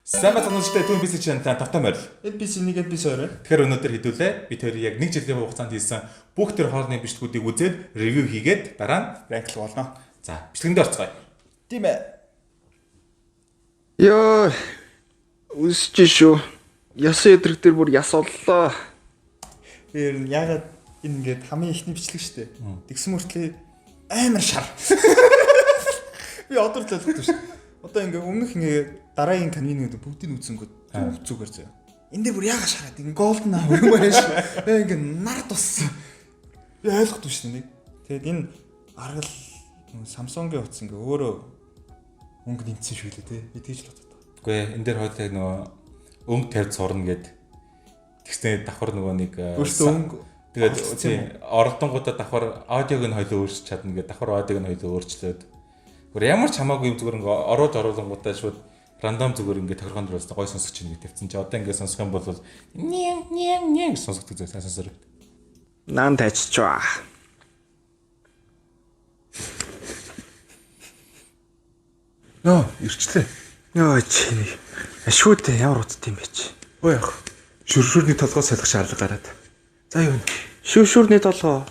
Сайн бацхан үзэгчтэй Түүн PC channel-тай тавтай морил. NPC 1 NPC 2. Тэгэхээр өнөөдөр хэдүүлээ. Бид хоёр яг 1 жилийн хугацаанд хийсэн бүх төр хоолны бичлэгүүдийг үзээд ревю хийгээд дараа нь Ранклог болно. за бичлэгэндээ орцгоё. Тийм ээ. Ёо. Үсэж шүү. Ясан өдрөг дээр бүр яс оллоо. Тэр нь ягаад энэ ингээд хамгийн ихний бичлэг шүү дээ. Тэгсэн мөртлөө амар шар. Би одор л ойлгохгүй шүү. Одоо ингээд өмнөх ингээд дараагийн канинууд бүгдийг үзсэнгүүд зүгээр заяа. Энд дээр бүр яага шараад ингээд голден аа юм байна шүү. Ингээд нар туссан. Би ойлгохгүй шүү нэг. Тэгэд энэ аргал Samsung-ийн утас ингээд өөрөө өнгө нэмсэн шүү лээ тий. Би тэгж л боддог. Үгүй ээ энэ дээр хоёулаа нөгөө өнгө тавьж сурна гэд тэгснээр давхар нөгөө нэг Өөртөө өнгө тэгээд тийм оролдонгуудаа давхар аудиог нь хоёулаа өөрчилж чадна гэд давхар аудиог нь хоёулаа өөрчлөөд бүр ямар ч хамаагүй юм зүгээр ингээ оруулж оруулангуудаа шууд рандом зүгээр ингээ тохиргонд дөрөөс гой сонсогч нэг тавьсан чи одоо ингээ сонсох юм бол нин сонсогддог зай сайн сонсороо. Наан тайччаа. Нөө ирчлээ. Ёо чи. Шүүдээ ямар утт юм бэ чи? Ой ах. Шүршүрний толгой салах шаардлага гараад. За юу вэ? Шүүшүрний толгоо.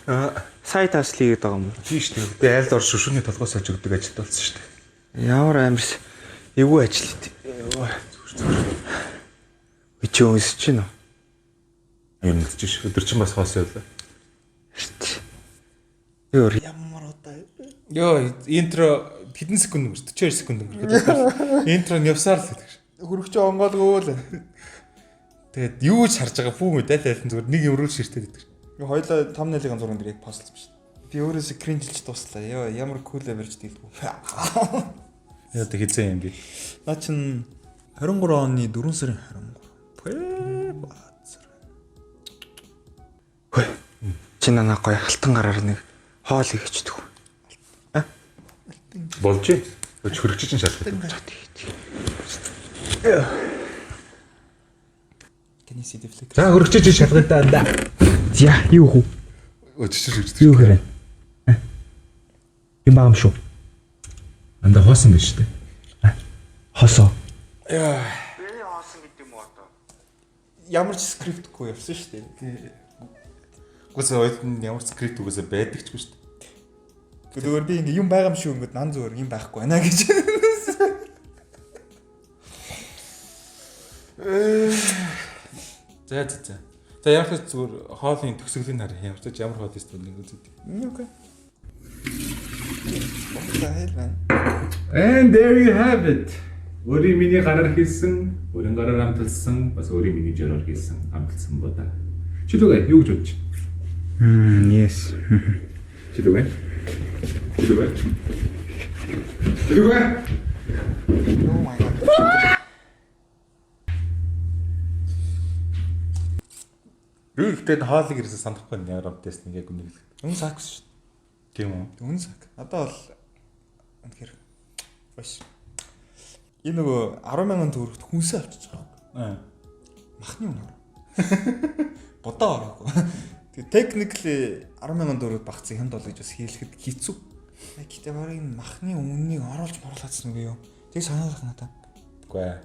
Сая таслыг гэдэг юм уу? Тийш тийм. Би айлд ор шүршүрний толгой салж өгдөг ажилд болсон шүү дээ. Ямар амарс эвгүй ажил ит. Би ч өсөж чинь үү? Юу нэгч өдөр чинь бас хоос явлаа. Ёо Ямар удаа Йоо интро хэдэн секунд өнгөрч 42 секунд өнгөрөх. Интро нь явсаар л гэдэг шүү. хөрөгч онгоолгоо л. Тэгээд юу ч харж байгаа фүү мэд аль зүгээр нэг юм руу ширтээд байдаг. Хоёлаа thumbnail-ийн зурган дээр яг постлсон шүү дээ. Би өөрөөсөө кринжилж дуслаа. Ёо ямар кул барьж дийлдэггүй. Яа тэг хизээ юм би. Наа чин 23 оны 4 сарын 23. Хөөе. Чи нанаа гоё алтан гараар нэг хоол хийчихдэг. Болж ээ. Хөрөгч чинь шалтгаан. Can you see the flicker? За хөрөгч чинь шалтгаан даа. За юу хөө? Өччих. Юу хэрэг? Юм баам шүү. Анда хоосон гэж штэ. Хосоо. Яа. Миний хоосон гэдэг юм уу одоо? Ямар ч скриптгүй явсан шүү дээ. Гүсээ ойлд нь ямар скрипт үгүйсээ байдаг ч шүү дээ. Зүгээр би ингээ юм байгаа юм шүү ингээд нан зүгээр юм байхгүй байна гэж. За. За яг л зүгээр хоолын төгсгөлийн хараа ямар ч ямар хоол эсвэл нэг үзээд. Окей. Бохтайл байна. And there you have it. Өөрийн миний гараар хийсэн, өөрийн гараар амталсан, бас өөрийн миний жороор хийсэн амталсан боо да. Чилүүгээ юу гэж бодож? Yes. Чилүүгээ. Oh my god. Рүүхтэд хоолыг ирсэн санахгүй нь ямар амтээс нэг яг үнэ хэлэх. Үн сакс шүү Тийм үү? дээ. Үн сак. Надад бол үнэхээр биш. Энэ нөгөө 10,000 төгрөгт хүнсээ авчиж байгаа. Махны үнээр. Бодоо ороогүй. Тэгээ technically 10,000 төгрөгт багцсан хямд бол гэж бас хийлэхэд хэцүү. Гэтэ барыг энэ махны үннийг оруулж моруулаадсан үгүй юу? Тэг санаалах надаа. Үгүй ээ.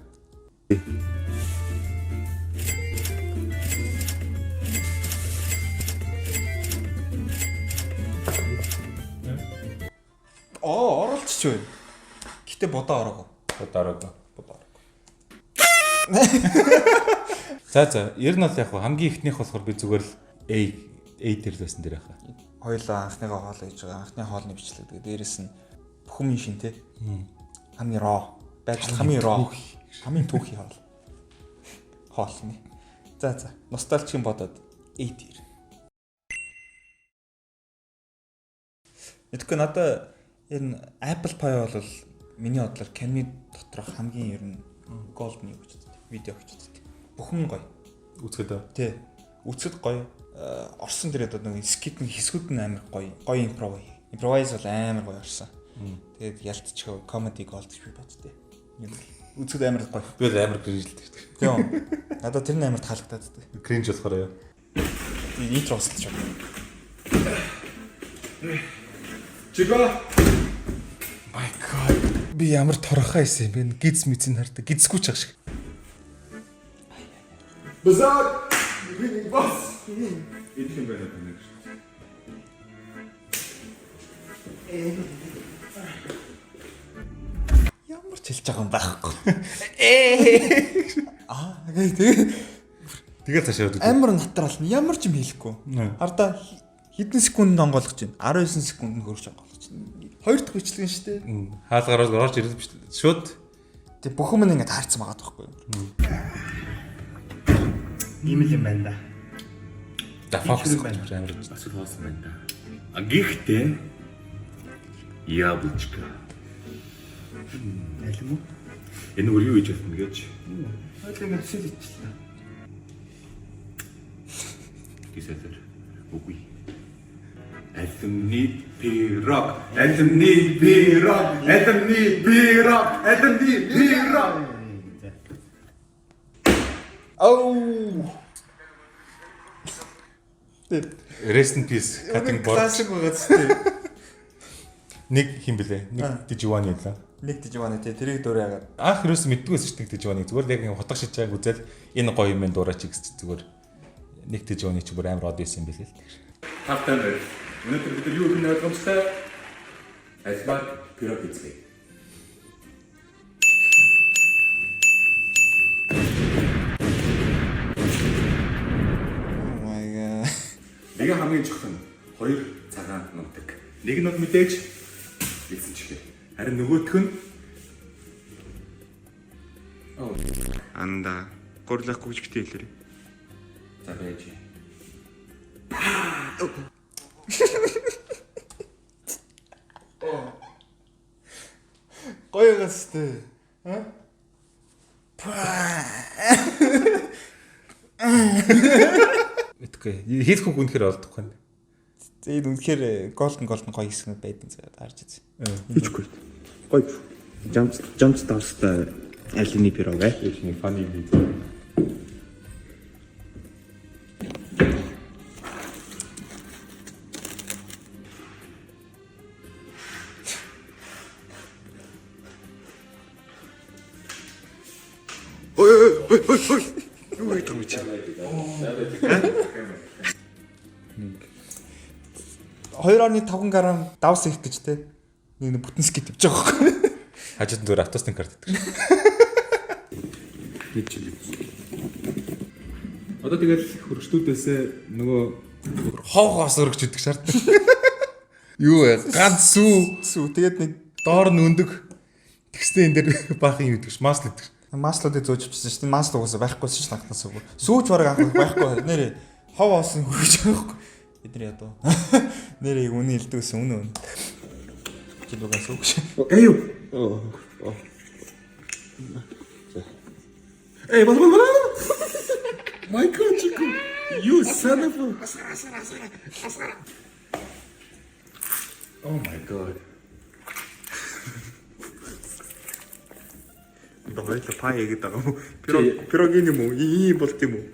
Оруулчих вэ. Гэтэ бодоо ороогүй. Бодороо. За, ер нь бол яг хамгийн ихнийх болохоор би зүгээр л A дээр л байсан дээр яхаа. Хоёлаа анхныгаа хоол хийж байгаа. Анхны хоолны бичлэг. Тэгээ дээрэс нь бүхэн шин те. Хамгийн raw. Байжл хамгийн raw. Хамгийн түүхий хоол. Хоол нэ. За. Ностальжийн бодоод 8 дээр. Эдгээр надаа энэ Apple Pie бол миний бодлоор Canon доторх хамгийн ер нь golden юу гэж боддог. Видео гэж боддог. Бүхэн гоё. Үзэхэд Тий. Үцэд гоё. Орсон дээр одоо нэг скитэн хэсгүүд нь амар гоё. Гоё импровайз бол амар гоё орсон. Тэгээд ялтчихөө comedy gold гэж би боддөө. Үцэд амар гоё. би л амар гэрэлдэг. Тийм. Надад тэр нь амар таалагдаад байдаг. Кринж болохоор яа. Интро усалж байгаа. Чиго. My god. Би ямар торхоо исэн бэ? Гиз мэдсийн хардаг. Гизгүй ч ах шиг. Базар. Бас. Идэх юм байна гэдэг. Ямар ч хэлж байгаа юм байхгүй. Тэгээ тэгэл цаашаа явдаг. амар натрал ямар ч юм хийхгүй. Хардаа хэдэн секунд онгойлгож байна. 19 секунд хөрж онгойлгож байна. Хоёр дахь бичлэг нь шүү дээ. Хаалгаар орж ирээд биш шууд Тэг бүх юм ингээд таарсан байгаа байхгүй. Ийм л юм байна да. да фокус байна. амар. Бас хоосон байна да. А гэхдээ яблочко. Алим уу? Энэ өөр юу гэж хэлнэ гэж. Хойлоо ингэ төсөл ичлээ. Гисэлэр. Үгүй. Алимны пирог, алимны пирог, алимны пирог, алимны пирог. Оу. Rest in peace cutting board. Классик байгаа зү. Нэг хин блэ? Нэг диживаны лээ. Нэг диживаны тий тэрийг дуурайгаад. Анх юус мэддгүйс шүү дээ диживаныг. Зүгээр яг хотго шиж байгааг үзэл энэ гоё юм дуурайч гэж зүгээр нэг диживаны ч бүр амар од байсан юм билээ л. Тавтай нэр. Өнөөдөр бид юу гэнэ ойлгомжтой? Альбаг пирог хийцгээе. Oh my god. Нэг хамгийн чухал нь хоёр цагаан нутаг. Нэг нь бол мэдээж хэлсэн чихээ. Харин нөгөөх нь Анда горлахгүй гэж битээ хэлээрэй. за байж. Гоё гас тээ. Мэдгүй. Хийх үг үнэхээр олдохгүй. Тэгээд үнэхээр голден гоё хэсэг байдаг зэрэг харж үзье. Хийхгүй. Гоё. Жамц давстай алины пирог ээ. Нэг фаны видео. Юу гэдэг юм чи? Хоёр 2.5 грамм давс их гэж те. Нэг бүтэн скит тавьж байгаа байхгүй. Хажууд нь зүгээр автостын карт гэдэг. Нэг жил. Одоо тэгэл хөргөчдүүдээс нөгөө Хоогоос өргөж идэг шаард. Юу вэ? Ганц сүү. Тэгээд нэг Доор нь өндөг. Тэгснэ энэ дэр баахан юм гэдэгш. Масл гэдэг. маслуудыг зөөж авчихсан шүү дээ. Масл угаасаа байхгүйсэн шүү дээ анхнаас үгүй. Сүүж бараг анх байхгүй. Нэрээ хов оосон хөргөж байгаа байхгүй. Эдний ядуу. Нэрээ үний илдэгсэн үнэ. Чи дугаас үгүй. Аюу. Эй, бас. My God, Chico. You son of a. Oh my God. Дойло паа яагаад байгаа юм? Пирогын юм уу? Ийм болт юм уу?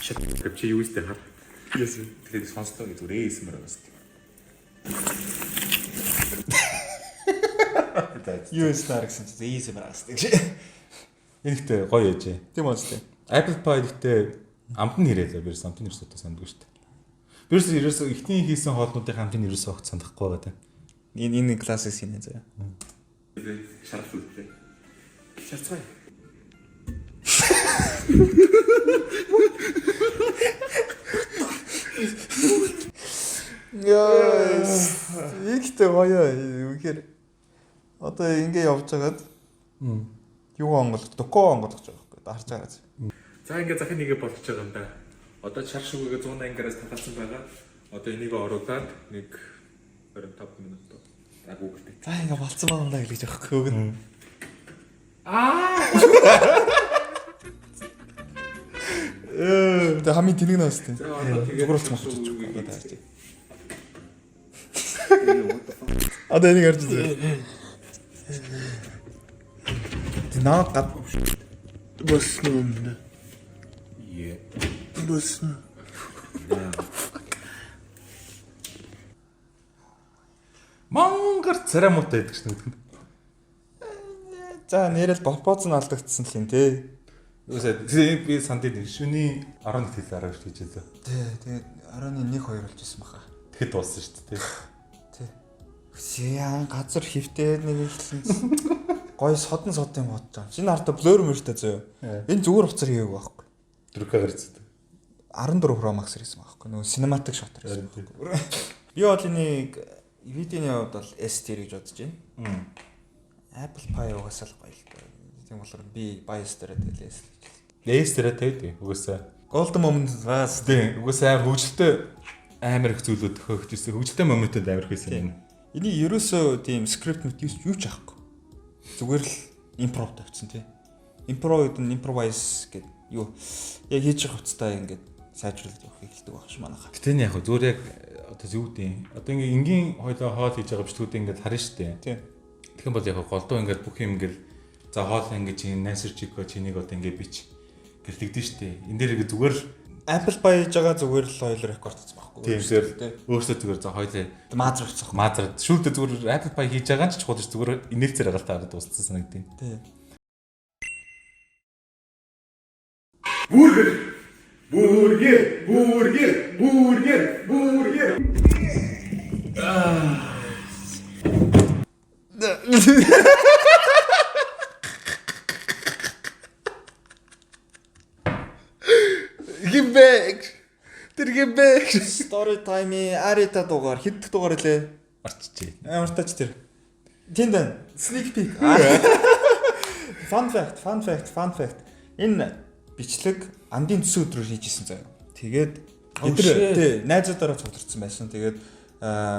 Чи юу истэ хар? Яс. Тэгээд сонсдог гэж зүгээр ээсмэр байгаас. Юу стар гэсэн чинь easy бараас гэж. Энэхтэй гоё яжээ. Тийм үү тест. Apple Pie гэхдээ амтны нэрээ л бирс амтны нэрс одоо сандгүй шүү дээ. Бирс ерөөсөө ихний хийсэн хоолнуудын амтны нэрээс огт санахгүй байгаа тийм. Энэ классик син заяа. Шарц үлдээ. Шарцгай. Яс. Ихтэй гоё. Үнэхээр одоо ингэ явж байгаад юу онголох, доко онголох гэж байгаа байхгүй. Харж байгаа. За ингээ захын нэгэ болгож байгаа юм да. Одоо шар шүгэгээ 180-аас татаасан байгаа. Одоо энийг оруулаад нэг 25 минут агуулдаг. За ингэ болцсон байгаа юм даа гэж байхгүй хөг нь. Тэгээ хамгийн тэнэг нөөс тийм. Зүгээр болчих واخ. Одоо энийг харж үзье. Наа гад Босноо. Е. Босноо. Мангар царамуутай байдаг шүү дээ. за нэрэл бопоц нь алдагдсан л юм те. Үгүй би сандын шүний 11 хэл арга гэж хэлээ. Тий, тэгээд 11 2 болж исэн баха. Тэгэхэд дууссан шүү дээ. Тий. Яа газар хөвтэй нэг ихлэн гой содон бодож байгаа. Шинэ хартаа блөр мөртэй зөө. Энэ зүгээр уцар хийгээгүй байхгүй. 4К гарцдаг. 14 Pro Max ирсэн байхгүй. Нөгөө cinematic shot ирсэн. Би бол энийг видеоны хувьд бол S tier гэж бодож байна. Apple Pie угаасаа л гоё л дээ. Тийм болохоор би bias дээр тэгэл S. Нээс тэрэ тавьдаг. Угаасаа Golden moment бас тийм угаасаа хөгжилтэй амар их зүйлүүд төхөж ирсэн. Хөгжилтэй моментод амар их байсан юм. энийг ерөөсөө тийм script мэт юу ч аахгүй. Зүгээр л improv тавьчихсан тий. Improv гэдэг нь improvise гэдэг юу яг хийж явах хуцтай ингээд сайжруулж явахыг хэлдэг байх ш манайха. Гэтэ энэ яг зүгээр яг одоо юу гэдэг. Одоо ингээ энгийн хойлоо хоол хийж байгаа бичлэгүүд ингээд харна штэ. Тий. Тэгэх юм бол яг голдуу ингээд бүх юм ингээд за хоол ингээд чинь найсар чико чинийг одоо ингээд бич гэл тэгдэж штэ. Энд дээр ингээ зүгээр Apple Pie хийж байгаа зүгээр л хоёул рекорд хийсэн байхгүй. тийм зэрэг өөрсдөө зүгээр за хойлоо маазрахцсан. маазар шүүлдэ зүгээр Apple Pie хийж байгаа ч чухал ш зүгээр инээлцээр агаалтаа гараад дууссан санагдیں۔ Тий. Бургер. Гимбэг. Тэр гимбэг. Story time-ийн Арита дугаар хэд дугаар лээ? Арчжээ. Амар тач тэр. Тэнд байна. Sneak peek. Fun fact. Энэ бичлэг андын төсөө өдрөөр хийжсэн заяа. Тэгээд өдөр найзуудаараа цугларсан байсан. Тэгээд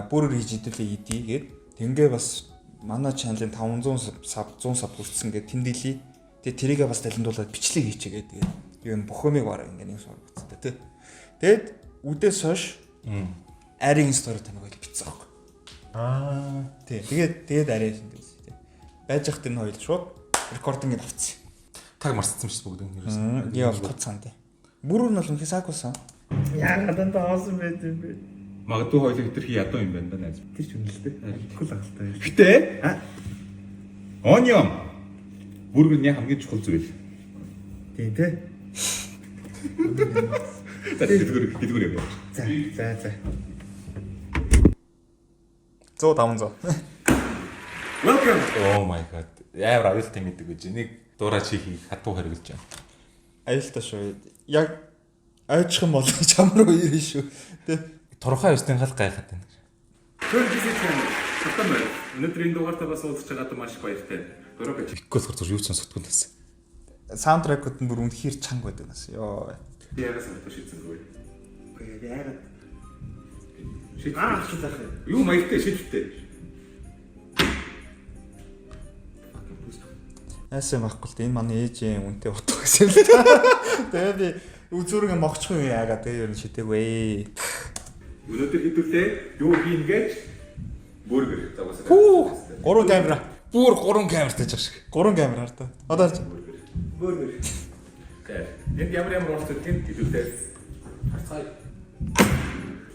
бүрээр хийж идэрлээ идий гээд тэнгээ бас манай чаналын 500 100 саб хүрсэн гээд тэмдэглэе. Тэгээд тэрийгээ бас талентуулаад бичлэг хийчихээ тэгээд юу н бохомыг бараа ингээ нэг сургацтай тий. Тэгээд үдээс хойш Аригийн story таныг ойл битсэн аахгүй. Тий. Тэгээд Ари шиндээс тий. Байж хат энэ хоёул шууд рекординг авцсан. Таг марцсан шүү бүгд нэрээс. Яа бол цаанд. Бүрөр нь бол үнэхээр саакусан. Яагаад дандаа хоосон байд юм бэ? Магадгүй хоёул хэтэрхий ядуу юм байна да найз. Тэр ч үнэлтэй. Тэгвэл агтай. Гэтэ Onion бүргэр нь хамгийн чухал зүйл. Тийм тий. Хэдгүр юм. За. 100 500. Welcome. Oh my god. Яавар аюултай мэддэг гэж нэг дуурай чи хийх хатуу хэрэгжилж байна. Аюултай шүү. Яг айчих юм бол чам руу ирнэ шүү. Тэ. Турхай өстөн гал гайхаад байна. Өнөөдөр энэ дугаартаа бас уулзч байгаад маш их баяртай. Дөрөв гэж. Ихгүй л юу ч сонсохгүй тасан. Саундтрекууд нь бүр үнэхээр чанга байдаг нас. Йоо. Би ягаас нь шийдсэнгүй. Үгүй яагаад? Шийдэх. Юу маягтай шийдвэртэй. Яасан байхгүй л энэ манай ээжийн үнтэй утга гэсэн л та. Тэгээ би үзүүргээ мохчих юм яагаад тэгээ ер нь шидээгвэ. Өнөөдөр хэдүүлээ юу хийн гэж бүргэр загвасаа. 3 камера. Бүр 3 камертай ч ашиг. 3 камера хараа. Одоо Бүргэр. Тэгээд ямар орц гэдэг хэдүүлээ. Хацай.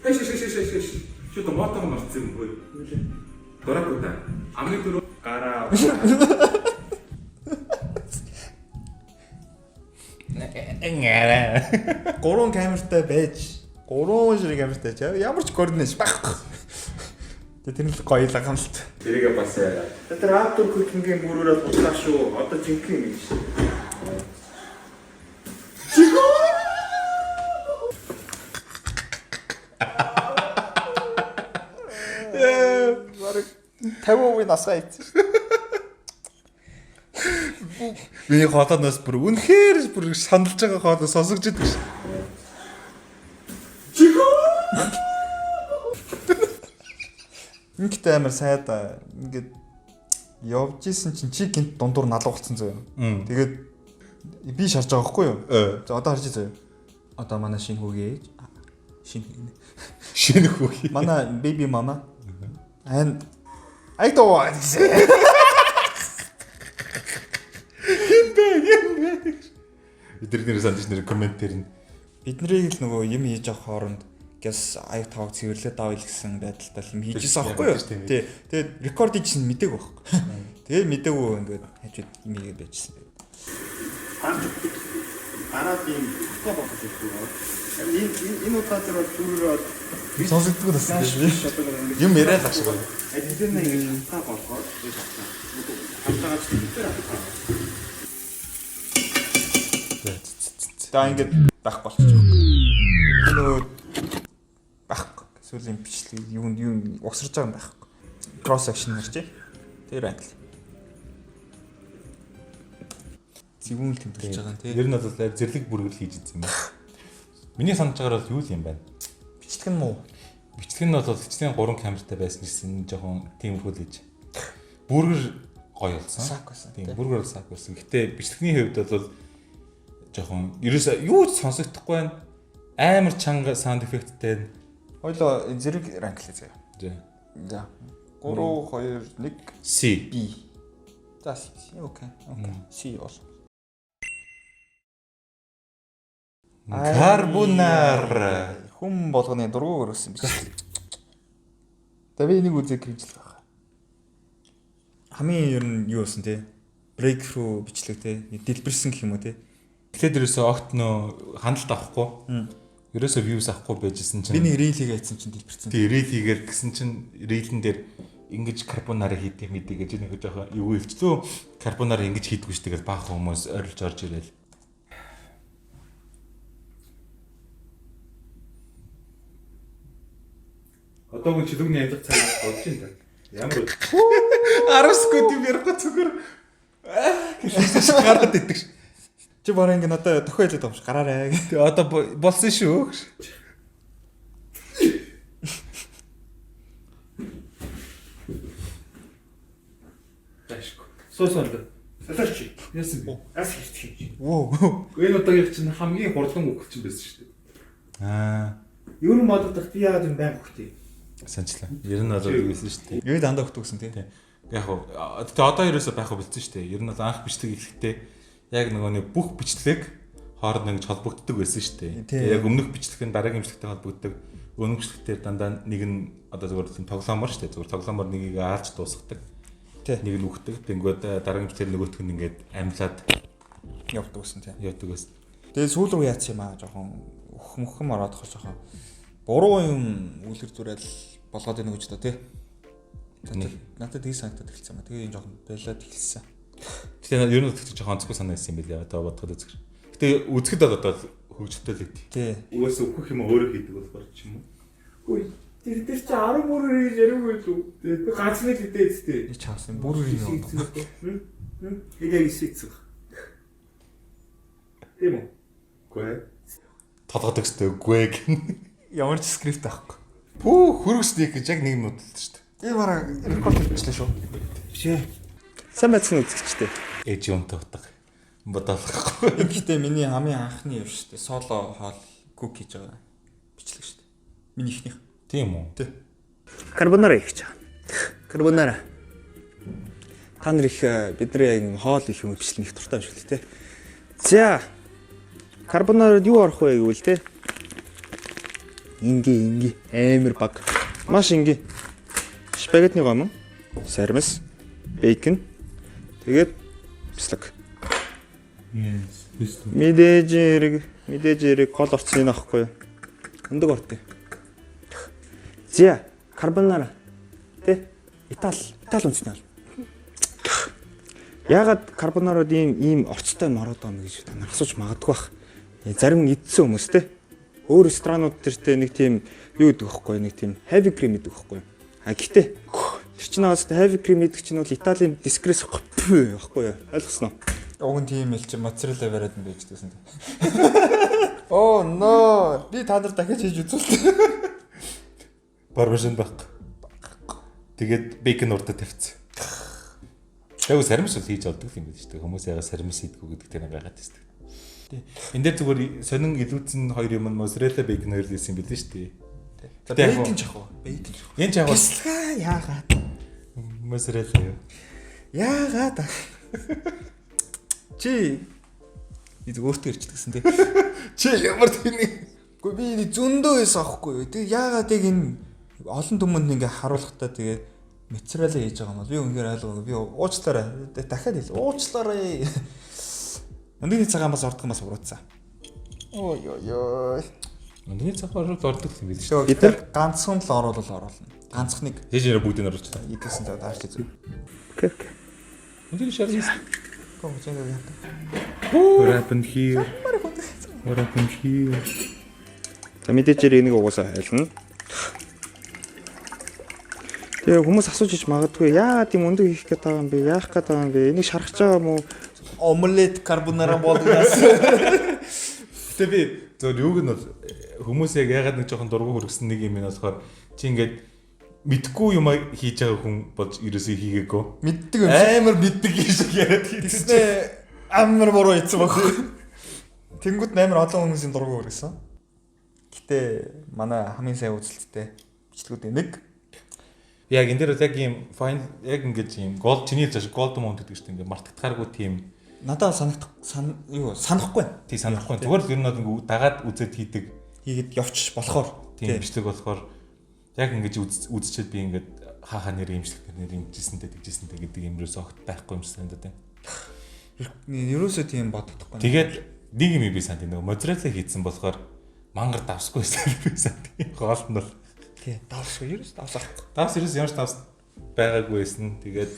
Тэш. Шүт мотор марцсан юм хөө. Дөрөв удаа. Амны дөрөв гараа. 3 камертай байж 3 ширхэг камертай ч ямар ч координат байхгүй. Тэгээ тэр нь гоё л гамлт. Тэрийгээ бас Тэр аптор кухингийн бүрээрээ туслаа шүү. Одоо жинхэнэ гэж. Бараг 50% насгаа ийцсэн шүү. Миний хоолойноос бүр үнэхээр бүр сандалж байгаа хоолой сонсогч идэг ш. Ингээд амар сайда ингээд явж исэн чинь чи гинт дундуур налуу болцсон зөө. Тэгээд би шарж байгаа байхгүй юу? За одоо харж зөө. Одоо манай шинэ хүүгээ шинэ хүүгээ. Манай baby mama. And I don't want to say. Эдгээр сандж нэр комментээр нь Биднийг л нөгөө юм хийж авах хооронд гэс аяг тавг цэвэрлээд давъя гэсэн байдалтай юм хийжсэн аахгүй юу? Тий. Тэгээд рекорд хийжсэн мэдээг байхгүй. Тэгээд мэдээгүй ингээд хажууд юм ийгээд байжсэн. гараад ийм утга болгож өгдөг. Энэ утгаа дээр бол түрүүрээ сонсогддог бас тийм. Юм яриад л ашиг. эдгээр нэг утга болгоод ийм утгаа. Хантаагач дээр авах. За ингээд байх болчих. Нөө байхгүй. Сүүлийн бичлэг юу угсарж байгаа юм байхгүй. Cross section нэр чи. Тэр англи. Зэвүүн л тэмдэглэж байгаа юм тий. Ер нь бол зэрлэг бүргэл хийж ирсэн юм байна. Миний санаж байгаагаар бол юу юм байна? Бичлэг нь муу. Бичлэг нь бол эцсийн 3 камертай байсан гэсэн жоохон тиймэрхүү л гэж. Бүргэр гоё болсон. Сак байсан. Тийм бүргэр бол сак байсан. Гэтэ бичлэгний хувьд бол жоохон ерөөсөө юу ч сонсогдохгүй байна. Амар чанга саунд эффекттэй. Хойлоо зэрэг англи заяа. За. За. 3 2 1 C. B. За окей. C бол. Карбонар. Хүм болгоны дургуур өрөөсөн биш. Тавь энийг үзээ гэржил байгаа. Хамгийн ер нь юу болсон те? Breakthrough бичлэг те. Дэлбэрсэн гэх юм уу те? Тэгэхээр ерөөсөө огт нөө хандлт авахгүй. Ерөөсөө views авахгүй байжсэн чинь. Би нэг reel хийгээдсэн чинь дэлбэрсэн. Тэгээ reel хийгээр гисэн чинь reel-эн дээр ингэж карбонаар хийдэг мэдээ гэж нэг жоохон юу хэлчихлөө. Карбонаар ингэж хийдгүү ш тэгээд баахан хүмүүс ойрлж орж ирэл. Одоогийн чөлөөний амьд цагаас болж байна. Ямар 10 секунд юм ярихгүй зүгээр гэж гараад иддэг ш. Чи бараа ингэ надад тохио хэлээд байгаа юм ш. Гараарай. Тэгээ одоо болсон шүү. Ташгүй. Суусан дэ. Салаач. Яасан бэ? Ас хийчих. Воо. Энэ удаагийн чинь хамгийн хурдан үг чинь байсан шүү дээ. Юу юм бодох би яагаад юм байг хөтэй. Санчлаа. Ер нь бол ийсэн шүү дээ. Юу дандаа өгдөгсөн те. Яг уу тэгээ одоо ерөөсөө байх болсон шүү дээ. Ер нь бол анх бичлэг ихтэй яг нөгөө нэг бүх бичлэг хооронд ингэж холбогддог байсан шүү дээ. Тэгээ яг өмнөх бичлэг нь дараагийн бичлэгтэй холбогддог. Өмнөх бичлэгтэр дандаа нэг нь одоо зүгээр тоглоомор шүү дээ. Зүгээр тоглоомор нэгийг аалж дуусгадаг. Нэг нь үхдэг. Тэнгүүд дараагийн бичлэг нөгөөх нь ингээд амьлаад Явдаг гэсэн те. явдаг байсан. Тэгээ сүүл рүү яац юм аа жоохон өхмөхм ороод хож жоохон буруу юм үлгэр зүрэл болгоод байна гэж та те. Надад тийг санагдаад эхэлсэн юм. Тэгээ энэ жоохон байлаад эхэлсэн. Тэгээ ер нь жоохон онцгой санаа байсан юм байл яа. Одоо бодоход үзгэр. Гэтэ үзэхэд бол одоо хөгжөлтэй л гэдэг. Тий. Угаас өөхөх юм өөрөө хийдэг болохоор ч юм уу. Хөөе. Тэр чи 10 мөрөөр хийж яриаг байлгүй. Тэгээ ганц нэг хэдээ эцтэй. Би чаасан бүр юм. Тэгээ ийсэцэг. Тийм үү? Гүй. Толгод өстэй үгүй гэн. Ямар ч скрипт авахгүй. Пүү хөрөснийг гэж яг нэг юм бодлоо шүү дээ. Би бараа рекорд хийчихлээ шүү. Бишээ. Сайн байцсан үзэгчтэй. Ээж юмтай утга. Бодоолохгүй. Гэхдээ миний хамгийн анхны юм шүү дээ. Соло хоол кук хийж байгаа бичлэг шүү дээ. Миний ихнийх. Тийм үү? Тий. Карбонара хийж байгаа. Карбонара. Та нар их бидний яг хоол их юм бичлэг их дуртай юм шиг л тий. За. Карбонарад юу орох вэ гэвэл тий. Инги амар баг. Маш инги. Спагетны гомон, сармис, бейкон, тэгээд бислэг. Мэдээж хэрэг кол орцсон юм аахгүй юу? Өндөг ортыг. За, карбонара. Тэ? Итали үндэсний аль. Яагаад карбонарад ийм орцтой юм ороод байгаа юм гэж та нар асууж магадгүй бах. Зарим идсэн хүмүүс те. Өөр ресторанууд тэртээ нэг тийм юу гэдэг вэ? Нэг тийм heavy cream гэдэг вэ? А гэхдээ тэр чинь наас heavy cream гэдэг чинь бол Италийн дискрес байхгүй юу? Ойлгосноо? Уг нь тийм л чи моцарелла бариад юм байж гэсэн. Оо no. Би та нар дахиад хийж үзүүлсэн. Пармезан баг. Тэгээд бейкон урдаа тавьчихсан. Яг сармис бол хийж олдог юм биш үү? Хүмүүс яга сармис хийдгүү гэдэг тэр байгаад тест. Энд дээр зүгээр сонин илүүдсэн хоёр юм нь моцарелла бейкон хоёр л байсан юм билээ шүү дээ. За бейкон жах уу? Бейкон жах. Энэ ч яг Бислага яагаад? моцарелла юу? Яагаад? Чи бид өөртөө ирчихсэн тий. Чи ямар тэний? Гэхдээ би зөндөө байсан аахгүй юу? Тэг яагаад яг энэ олон түмэнд ингээ харуулхтаа тэгээ материалаа хийж байгаа юм бол би үнээр ойлгоогүй. Би уучлаарай. Дахиад хэл. Уучлаарай. Өндөрний цагаан бас ордох юм бас уруудсан. Ой ой ой. Өндний цагаар ордог юм биш. Бид нар ганцхан л оруулна. Ганцхныг Тэгж нэр бүгдийг оруулж та. идэсэн даа даарч үзье. Окей. Өндний шаргис. Комч энэ. What happened here? What happened here? За мэдээж энийг угаасаа хайлна. Тэгээ хүмүүс асууж иж магадгүй яагаад тийм өндөр хийх гээд байгаа юм бэ? Яах гээд байгаа юм бэ? Энийг шаргаж байгаа юм уу? Омлет карбонара болгоос. Гэтэ би зөв юуг нь бол хүмүүс яг ягаад нэг жоохон дургу хөргсөн нэг юм нь болохоор чи ингээд мэдгүй юм хийж байгаа хүн болж ерөөсөө хийгээгүй. Мэддэг юм. Амар мэддэг юм шиг яриад Тэснэ амар буруу ийцэн баг. Тэнгүүд амар олон хүмүүсийн дургу өргөсөн. Гэтэ манай хамгийн сайн үзэлттэй бичлэгүүд нэг. Яг энэ дээр яг ийм fine яг ингэж ийм гол чиний цааш голд мount гэдэг чинь ингээд мартагдахааргүй тийм Надад санахгүй. тий санахгүй. Зүгээр л ер нь ингээд дагаад үзээд хийдэг Хийгээд явчих болохоор. тийм бичлэг болохоор яг ингэж үзчихэд би ингээд хаахаа нэр имжлэг нэр имжсэнтэй тэгжсэнтэй гэдэг юм ерөөсөө огт байхгүй юм шиг санагдаад байна. Ерөөсөө тийм бодогдохгүй. Тэгээд нэг юм би санд нэг модераци хийцэн болохоор мангар давсгүй байсан тийм гол нь бол Тий, давсгүй ерөөсөө давсахгүй. давс ерөөс ямар ч давс байгаагүй байсан. Тэгээд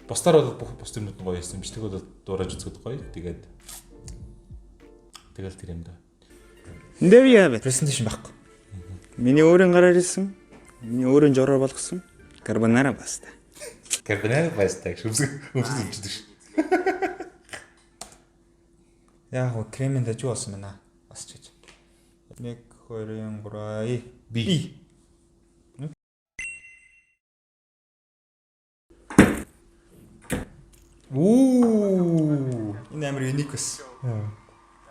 бусдаар бол бүх бус юмнууд нь гоё байсан. Бичлэгүүд бол дуурайж үзэхэд гоё. Тэгээд тэгэл тэр юм да. There you have it. Presentation байхгүй. Миний өөрийн гараар ирсэн. Миний өөрийн жороор болгосон. Карбонара паста. Карбонара паста өмсөж ш. Яг гоо кремэн дэж юу болсон байна? Бас ч гэж. 1 2 3 Би. Оо. Энэ амар юник байсан.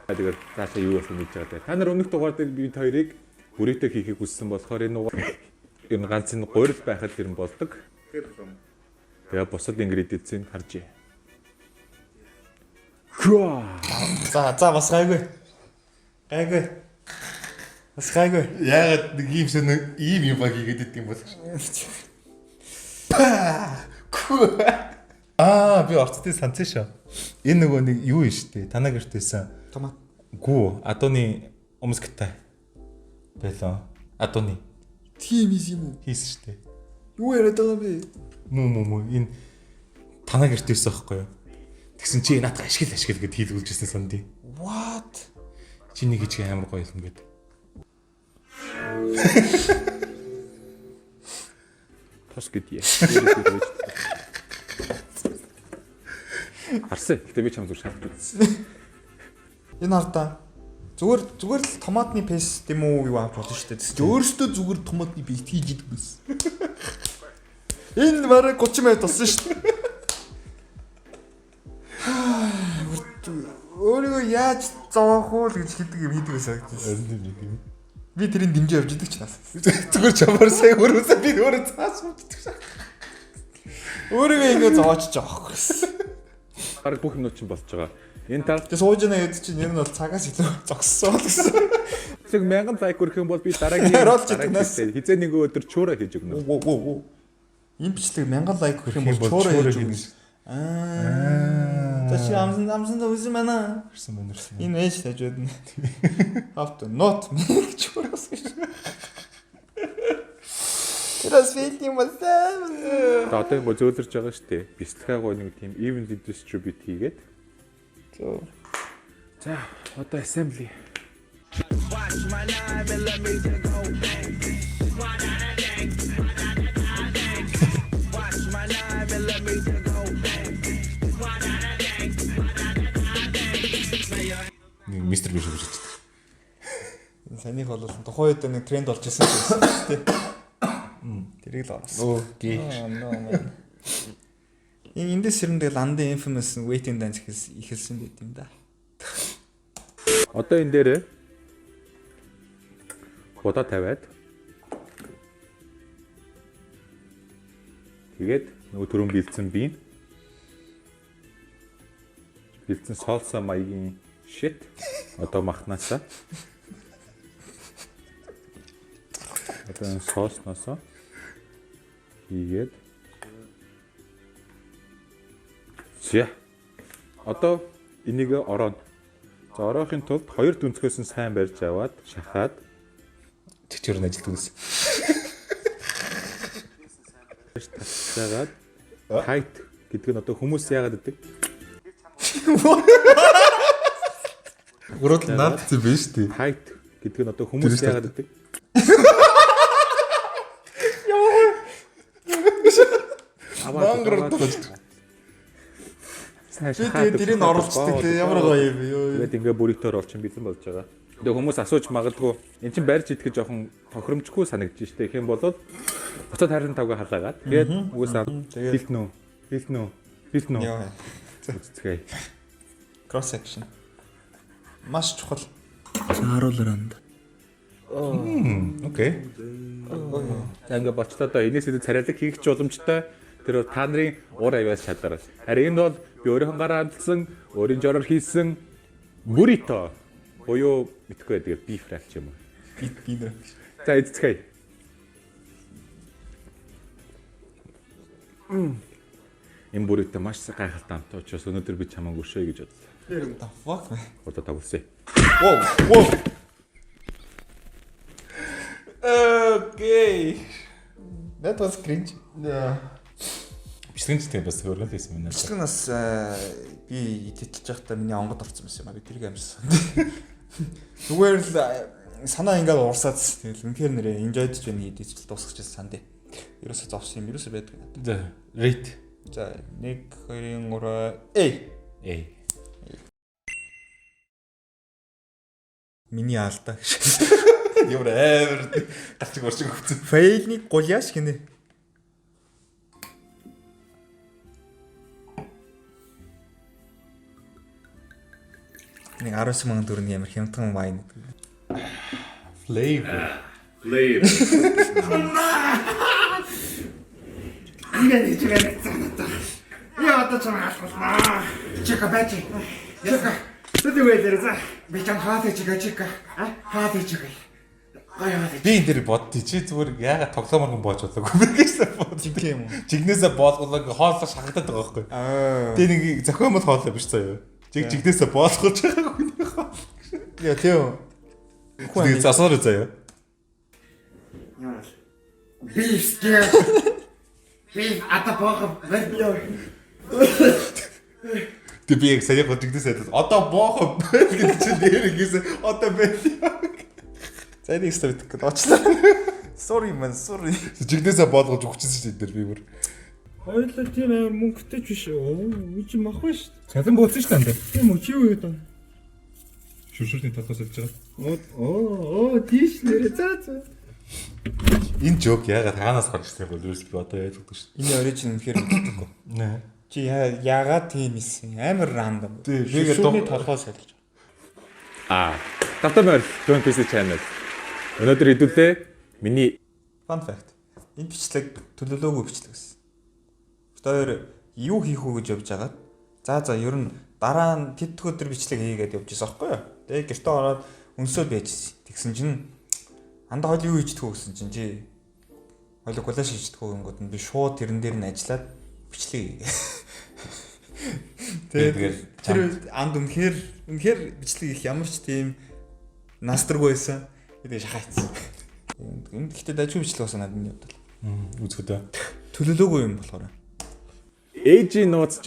Тэгээд цаашаа юу болсон гэж байгаа. Та нар өмнөх дугаар дээр бид хоёрыг бүрийтэй хийхийг хүссэн болохоор энэ ер нь ганц энэ гурил байхад тэр нь болдог. Тэгээ бусад ингредиенцийг харж. За бас гайгүй. Гайгүй. Бас гайгүй. Яагаад нэг ийм шин ийм юм баг хийгээд идэв юм бол. Би орцтой санцсан шүү. Энэ нөгөө нэг юу юм штэ. Танаа гэртээсэн. Томат. Гүү, Адоны өмсгтэй. Байлаа. Адоны Тийм юм уу? хийсэн штэ. Юу яриад байгаа бэ? Муу энэ танаа гэртээсэн байхгүй юу? Тэгсэн чи наадах ашигла гэд хийлгүүлжсэн сандий. What? Чи нэг хичээ амар гоё юм гээд. Тос гэдээ. Харсан. Гэтэ би чам зүр шаарддаг. Энэ хардаа зүгээр л томатны пест юм уу юу авч болно шүү дээ. Өөрөөсөө зүгээр томатны пест хийж идэг байсан. Энэ бараг 30 минут болсон шүү дээ. Өөрийгөө яаж зовоох уу гэж хэлдэг юм хийдэг байсан. Би тэрийг дэмжиж явж идэг ч нас. Зүгээр чамаар сая өрөөсөө би өөрөө цааш мууддаг шээ. Өөрийгөө ингэ зовоочж байгаа байхгүй. Бараг бүх юмнууд чинь болж байгаа. Энэ тал Тэгээ сууж яана гэдэг чинь ер нь бол цагаас илүү зогссон гэсэн. тэг 1000 лайк өрөх юм бол би дараагийн Харуулж идэг нас. хизээ нэг өдөр чуура хийж өгнө. Ийм бичлэг 1000 лайк хүрэх юм бол чуура хийж өгнө. Тэши амсан үзэн байна. Ирсэн байна. Энэ ээж тажууд нь. Have to not make чуураас гэж. Тэрас филд юм байна. За одоо ингэ зөөлрж байгаа шүү дээ. Бистрагой нэг тийм evenly distribute хийгээд. За одоо assembly. Мистер биш гэж байна. Санийх бол тухайн үед нэг тренд болж ирсэн шүү дээ. Тэрийг л оруулсан. Окей. Энэ дэс хэрэн тэгэл London Infamous Waiting Dance ихэлсэн байт юм да. Одоо энэ дээр бодо тавиад тэгээд нөгөө түрүүн бэлдсэн солса маягийн shit одоо махнаасаа одоо соосноосоо хийгээд зя одоо энийг ороод За ороохын тулд 2 дүнцгөөс нь сайн барьж аваад шахаад Чичээр нь ажилтдаг гэсэн. тасгаад хайт гэдэг нь одоо хүмүүс яагаад гэдэг? Гурван наад зү биш үү? Хайт гэдэг нь одоо хүмүүс яагаад гэдэг? Мангар тулж. Сайн Би шахаад. тэгээд тэрийг оруулцдаг те ямар гоё юм ёо. Тэгээд ингээ бүрийгтээр олчин бэлэн болж байгаа. Тэгээ хүмүүс асууж магадгүй эн чинь барьж идэх жоохон тохиромжгүй санагдаж штэ. Их юм бол буцаад 25-г халаагаад тэгээд үгүйс бэлтэн үү. Яа. Үзцгээе. Cross section. Маш чухал. Харуулранд. Окей. За ингээ болчлоо доо энэс илүү царайлаг хийх ч боломжтой. Тэр бол та нарын уур авиас чадвараас. Харин энэ бол би өөрийнхөө гараа амтсан, өөрийн жороор хийсэн burrito буюу мэдхгүй байдаг beef wrap ч юм уу. Би нэр. За эцгэе. Энэ burrito маш гайхалтай амт учраас өнөөдөр би чамайг өршөөе гэж бодлоо. The fuck man. Одоо та үлсээ. Whoa. Okay. That was cringe. Бичлэгэн ч тийм бас хөргөл байсан юм байна. Бичлэг нас би тэтэлж байхдаа миний онгод орсон байсан юм а. Би тэрийг амжсан. Зүгээр л санаа ингээд уурсаад тэгэл үнэхээр нэрээ enjoyed ч байна хийдэж дуусчихсан санд. Ерөөсө зовсон юм ерөөсө байдаг. За, rate. За 1 2 3 A. Миний аалдаа гэж. Ямар амар гарчиг орчиг өгсөн. Фейлний гуляш гинэ. Нэг 19,000 төгрөгийн амар хямдхан вайн гэдэг. Flavor. Я одоо чамайг алхуулнаа. Чека бач. Чека. Тэд үеэр за. Би чам хаатай чека. Хаатай чека. Би энэ дээр боддоо чи зүгээр яагаад тоглоомор хүн боож болоогүй бэ гэсэн бод. Жиг юм уу? Жигнээсээ боолголоо хоолоо шахагдаад байгаа байхгүй. Тэгээ нэг зохион бол хоолоо биш заяа. Жигнээсээ боолгож байгаа хүн. Яа тийм. Тэгээ засаар заяа. Би стэ. Би ата боо вербио. Тэг би яг саяхан жигнээсээ одоо боохоо гэдэг чинь нэрээс одоо байна. За энэ стори гэдэг очлаа. Sorry man, sorry. Жигнээсээ боолгож өгчихсэн шүү дээ би бүр. Хоёулаа тийм амар мөнгөтэй ч биш үү? Үгүй мах ба шүү. Цалин бууцсан шүү дээ. Тийм үү чи юу гэдэг вэ? Шүршүрний талаас хэлж байгаа. Оо тийш нэрэ за. Энэ жок яагаад хаанаас гарч ирсэн бэ? Би одоо яаж гэдэг шүү. Энэ оригин үнэхээр мэддэггүй. Нэ. Чи яагаад тийм ийсэн? Амар рандом. Тэгээд Шүршүрний толгоос хэлж. Тавтамаар Don't PC channel. Өнөөдөр хэдүүлээ миний Fun fact. Энэ бичлэг төлөвлөөгүй бичлэг гэсэн. Хоёр юу хийх үү гэж явж байгаад за ер нь дараа нь тэд өдөр бичлэг хийгээд явж байсан байхгүй юу? Тэгээ гэртээ ороод өнсөд байжсэн. Тэгсэн чинь андаа хойл юу хийждэггүй гэсэн чинь чи хойлоо коллаж хийждэггүй юмгууд нь би шууд тэрэн дээр нь ажиллаад бичлэг. Тэгээд тэр анд үнэхээр бичлэг их ямар ч тийм настргүй байсан. Тэгээ шахаацсан. Энд гэхдээ дажгүй бичлэг бас надад миний бодлоо. Үзэхэд Төлөвлөөгүй юм болохоор. ээж нууц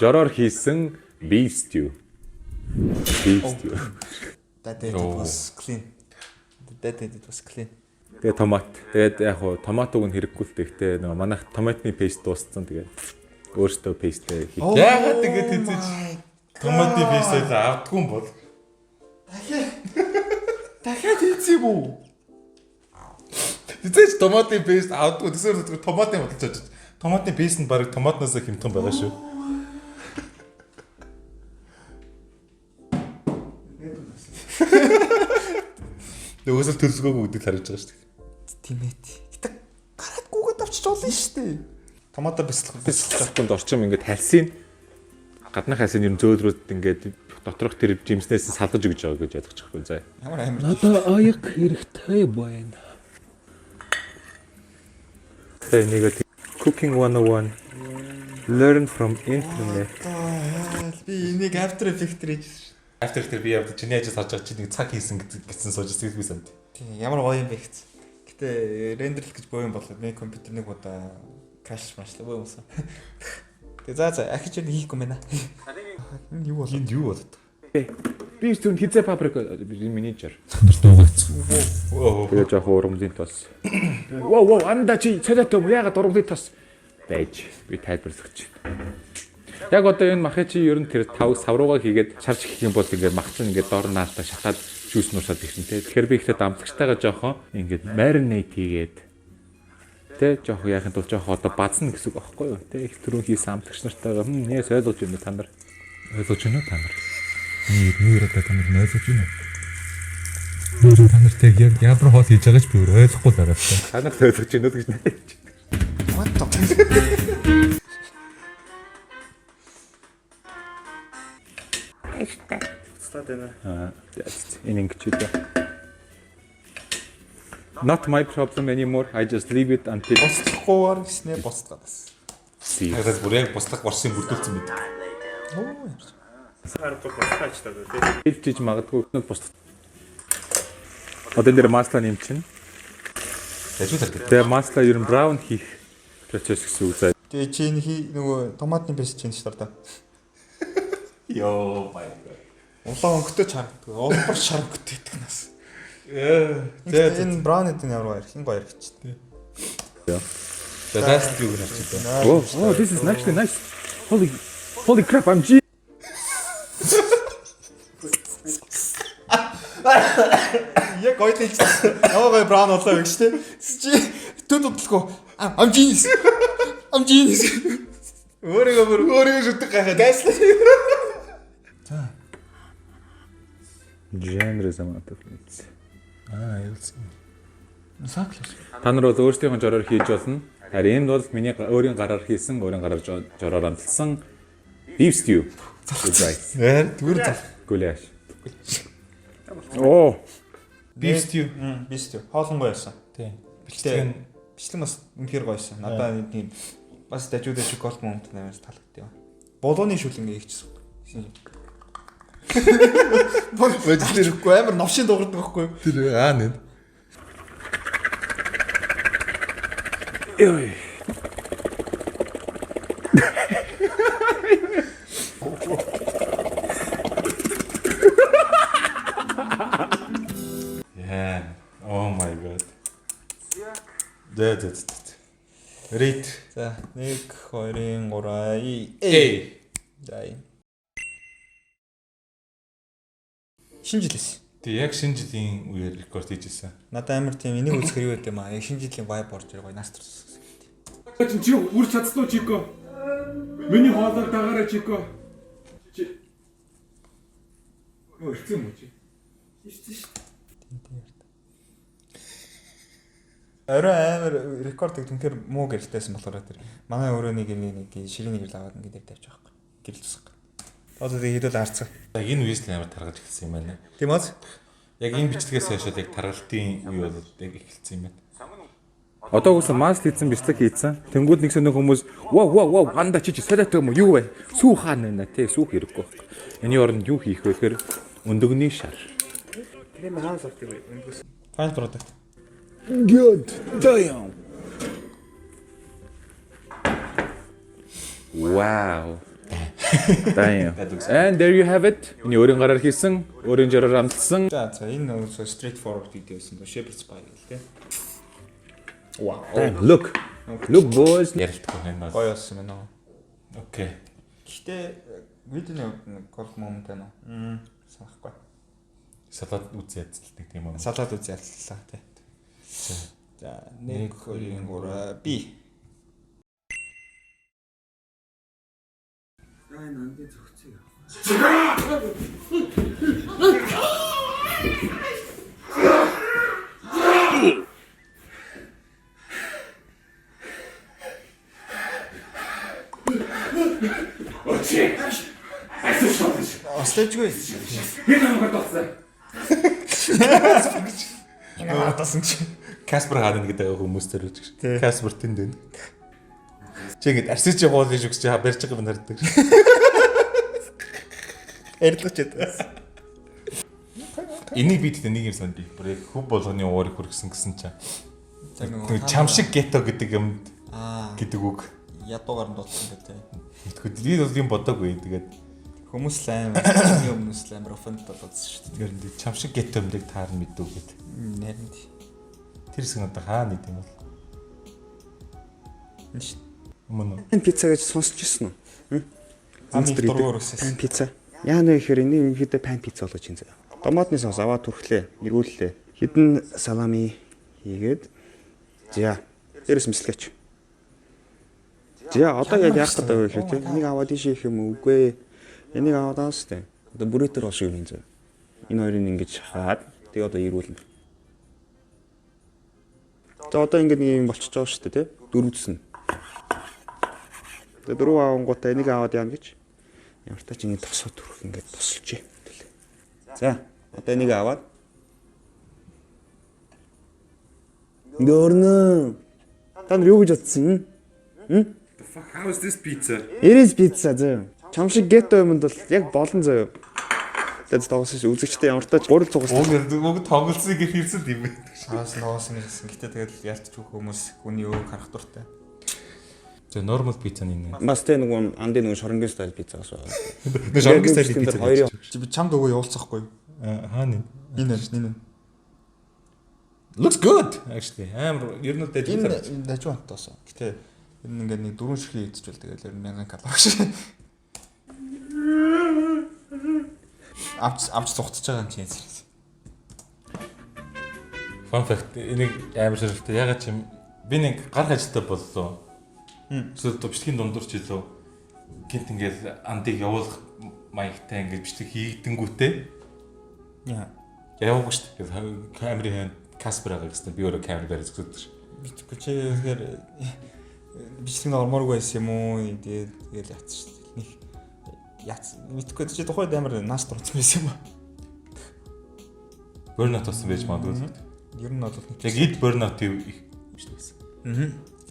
жороор хийсэн beef stew. That it was clean. Тэгээ томат. Тэгээд яг хуу томат уг нь хэрэггүй л тэгтээ нөгөө манайх томатны пейст дууссан тэгээд өөртөө пейстээ хийх. яагаад тэгээд хэзээ томатын пейст авдгүй юм бол Дахиад хийцээ бүү. хэзээ томатын пейст авдгүй тэсэр томатын бодож чаж. Томатын пейст нь баг томатнаас хэмтэн байгаа шүү. Нөгөөсөл төлсгөөгүй үдэл харж байгаа шүү дээ. Тийм ээ. Гэтэ гараад гүгээд авчиж болно шүү дээ. Томато Бэлсэлтэнд орчим ингээд хальсын гаднах хальсын ер нь зөөлрүүд ингээд доторх тэр жимснээс салгаж өгч байгаа гэж ядчих байхгүй заа. ямар амар. Одоо аяг хэрэгтэй байна. Тэгээ нэг cooking 101 learn from internet. Би энийг After Effects хийж. After Effects би яваад чиний ажил харж байгаа чи нэг цаг хийсэн гэсэн сууж сэтгэл би санд. Тийм ямар гоё юм бэ гэсэн. Гэтэ рендерлэх гэж боо юм болоо. Би компьютер нэг удаа краш машлаа боо юмсан. Тэгээ за ахиж нэг хийхгүй байна. Энэ юу болоо? Энд юу болоод? Би зөвхөн хизээ паприка менежер. Оо. Тэгээ жоох урамлын тос. Воо анда чи цалаатай юм яагаад урамлын тос байж би тайлбарлах. Яг одоо энэ махыг чи ер нь тэр 5 савруугаа хийгээд шарж гэх юм бол ингээд мах чинь ингээд доор наалтаа шатаад жүүс нуусаад ирсэн те. Тэгэхээр би ихтэй дамжлагчтайгаа жоохон ингээд marinate хийгээд те жоохон яахын тулд жоохон одоо базна гэсэн үг аахгүй юу те. Их түрүүн хийсэн амтлагч нартайгаа нээс ойлгож байна та нар. Ойлгож байна уу та нар? Юу яриад та нар ойлгож байна уу? Та нартай яг ямар хоол хийж байгааг ч би ойлгохгүй байгаа та. Та нар ойлгож байна уу гэж найж. What the? Энэ ингэж үү. Not my problem anymore. I just leave it until Бослохгүйгээр гэснээр бослоод бас. see. Хагас бүр яг буслах борсын бүрдүүлсэн мэд. Хэлж магадгүй нүд бос. Одоо энэ маслаа нэмчин. Ажиулаад дээ. Тэгээ маслаа ер нь браун хийх процесс гэсэн үг заа. Тэгээ чи нөгөө томатны пест чинь шүү дээ. Йоо май. Улаан өнгөтэй чарагддаг. Олбор чарагддаг гэдэг нас. Энэ браунэд нь ямар баяр, хин баяр гэж тээ. За last юу гэнэ чи. Oh, this is actually nice. Holy crap, I'm G. Яг гоё хэлж. Ямар гоё браун болоо гэж тээ. Чи төд бодлого. I'm genius. I'm genius. Өөрийгөө шүтдэг гахаа дайслаа. Generous amount of meat. Ялсан. Саклас. Та нар бол өөрсдийнхөө жороор хийж болно. Харин энэ бол миний өөрийн гараар хийсэн, өөрийн гараар жороор амталсан beef stew. Нэр түр зал. Гүлэш. Оо, Beef stew. Beef stew. Хоолн гоё байсан. Тийм. Бичлэг бас үнэхээр гоёсэн. Надаа нэг бас дажууд шоколад момент нэмээс таалагдтыг. Болооны шүлэн хийчихсэн. Бэлдэрхгүй амар новшин дуурдаг байхгүй юу? Тэр нэ. ёй. Yeah. Oh my god. Дэд. Рейт. За 1 2 3 Эй. За юм. Шинэ жилээс. Тэг яг шинэ жилийн үеэр рекорд хийжсэн. Надад амар тийм энийг үзэх хэрэг байт юм аа. Яг шинэ жилийн vibe орж ирэх гоё нас төрсөн. Чи үрч чадсан уу Чико? Миний хоолойг дагаараа Чико. Чи өрцөн мө чи. Ирсэн шүү. Орой амар рекордыг түнхээр муу гэрэлтэйсэн болохоор тэр манай өөрөө нэг ширийн гэрэл аваад ингээд дээр тавьчих واخхой. Гэрэл тусах. Одоо тэг хэдэл арцсан. Яг энэ үеэс л амар таргаж эхэлсэн юм байна. Тийм үү? Яг энэ бичлэгээс хойш яг таргалтын үе бол яг эхэлсэн юм байна. Одоо үгүй маск хийсэн, бичлэг хийсэн. Тэнгүүд нэг сөнөө хүмүүс вау анда чи салаатай юм уу? Юу вэ? Сүү хаана байна те? Сүү хэрэггүй. Эний оронд юу хийх вэ гэхээр өндөгний шар. Тийм хаан сортыг өнгөс. Final product. Good. Damn. Wow. Damn. And there you have it. Эний өөрийн гараар хийсэн, өөрийн жороор амтсан. За энэ нэг straight forward видео байсан. Shepherd's pie гэл те. Wow. Look boys. Ярилтгүй энэ бол. Гоё болсон байна уу? Окей. Гэхдээ видеоны гол момент байна уу? Санахгүй. Салаад үз ядсалдаг тийм юм. Салаад үз яллаа тий. За 1 2 3 би. Остээжгүй. Би намайг тооцсон. Энэ атасан чи. Каспер хаана гэдэг хүмүүс төрүүлж гэж. Каспер тэнд байна. Чи ингэж арсиж гол гэж өгч барьж байгаа юм хардаг. Ярилцаж байдаг. Энийг би тэгтээ нэг юм сонд бүр яг хөв болгоны уурыг хүргэсэн гэсэн чинь. За Нэг чамшиг гетто гэдэг юм гэдэг үг. Ядуугаар нь дутсан гэдэг. Тэгэхэд би бол юм бодоогүй. Тэгээд Хүмүүс л амар хүмүүс л амар офенд болоод шүү дээ. тэгэхээр чамшиг гетто юмыг таарна мэдүү гэдэг. Нарийн. Тэр хэсэг нь одоо хаа нийт юм бол. Энд Өмнө нь. Пан пицца гэж сонсч ирсэн үү? амын дургуур үсээс. Пан пицца. Яа нэ гэхээр энэ ерөнхийдөө пан пицца болгож юм заяа. Томатны сос аваад түрхлээ, эргүүллээ. Хідэн салами хийгээд за дээрээс мислгээч. За одоо яг яах гэдэг вэ гэхээр энийг аваад ийш их юм үгүй. Энийг аваад аастай. Одоо бүрэтэр бол шиг юм заяа. Энэ хоёрыг ингэж хаад тэгээ одоо эргүүлнэ. За одоо ингэ нэг юм болчихж байгаа шүү дээ, тий? Дөрвөцсөн. Тэгээ дөрөв авангуудаа энийг аваад яана гэж. Ямар ч тач ингэ тосоо төрөх ингэ тосолчих. За одоо энийг аваад Дөрнө. Та нар юу гэж бодсон? How is this pizza? It is pizza зөө. Чамшиг гетто юмд бол яг болон зөө. Тэгээд тоглосон шүү. Үзэгчтэй ямар ч тач гурил цугаас. Уг тоглолцыг хэрсэн юм бэ? Шаас ноосон гэсэн. Гэтэ тэгэл ялцчих хүмүүс хүний өөг харах дуртай. За нормал пиццаны нэг. Бас тэ нэг андын нэг шоронгийн стайл пицца гэсэн. Нэг шоронгийн стайл пицца. Хоёрын Чи би чамд өгөө явуулцахгүй юу? Хаа нэг. Энэ. Looks good actually. Амар ер нь дэж Энэ дажгүй антаасан. Гэтэ энэ ингээд нэг дөрөв ширхий идчихвэл тэгэл 1000 калори шиг. Амч цугтж байгаа юм чинь. Fun fact энийг амар ширхтэй ягаад ч юм би нэг гар хажилтаа боллоо. Эсвэл бичлэгийн дундуур ч илүү гинт ингээд андыг явуулах маягтай ингээд бичлэг хийгдэнгүүтээ яваагүй шүү дээ. Камерын Каспер агаа гэсэн би өөрөө камер барьж үздэг ш. Бичгүй чи тэгэхээр бичлэг нь ормооргүй байсан юм уу? Тэгэл яатсан шүү дээ. Нэг яатсан. Мэдгүй чи тухайд амар нааш дурцсан байсан юм аа. Burnout болсон байж магадгүй. Ер нь бол нэг яг ид burnout их бичлэг байсан.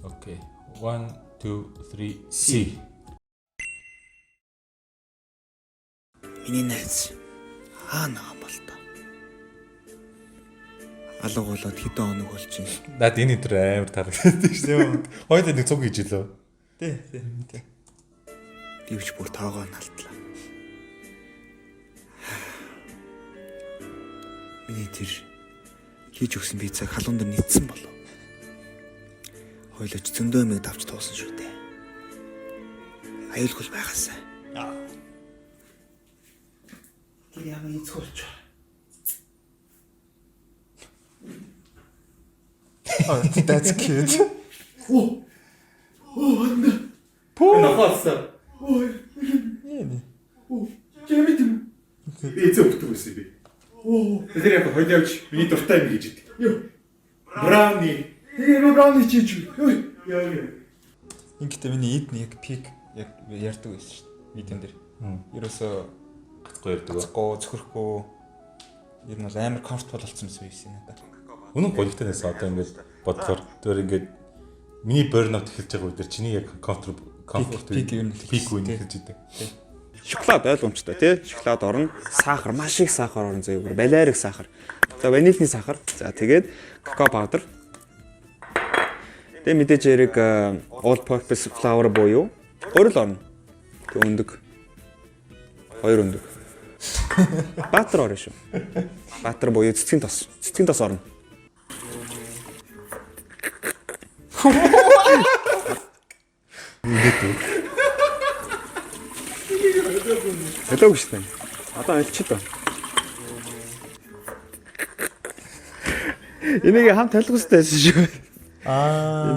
Окей. 1 2 3 C. Миний найз хаана бол та? Алга болоод хэдэн хоног болж байна. Наад энэ өдөр амар тарагддаг шүү дээ. Хоёул нэг цуг хийж илөө. тий. Дивч бүр тоогоо алдлаа. Миний тэр хийж өгсөн пиццаг халуун дээр нэтсэн болов. Хойлооч зөндөө мэг давж туусан шүү дээ. Аюулгүй байгаасаа. Тэр яг ийцүүлж. That's cute. Нахаасан. Би эцэг өгдөг байсан би. Тэр яг хоёул явж миний дуртай юм хийж идэв. Брауни. Тэгээ брауни чиж. Ингээд миний эд нэг пик яг ярьдаг байсан шүү дээ. Видеон дээр. Ерөөсөө Гацгүй ярддаг. гацгүй цөхөрхгүй ер нь бол амар комфортабл болсон байсан надад. Үнэн гонхтойнээс одоо ингээд бодохоор тэр ингээд миний burnout эхэлж байгаа үед чиний яг комфорт Пик юу нь пик үн эхэлж идэг. Шоколад ойлгомжтой тий. Шоколад орно. Сахар, маш их сахар орно зөө. Балерик сахар. За ванильны сахар. За тэгээд какао паудер. Тэгээд мэдээж яриг all purpose flour буюу гурил орно. Тэг өндөг. Хоёр өндөг. Баттер орно шүү. Баттер буюу цэцгийн тос. Цэцгийн тос орно. Хэлээгүй шүү дээ. Одоо альчид ба. Энийг хамт талгуустай байсан шүү.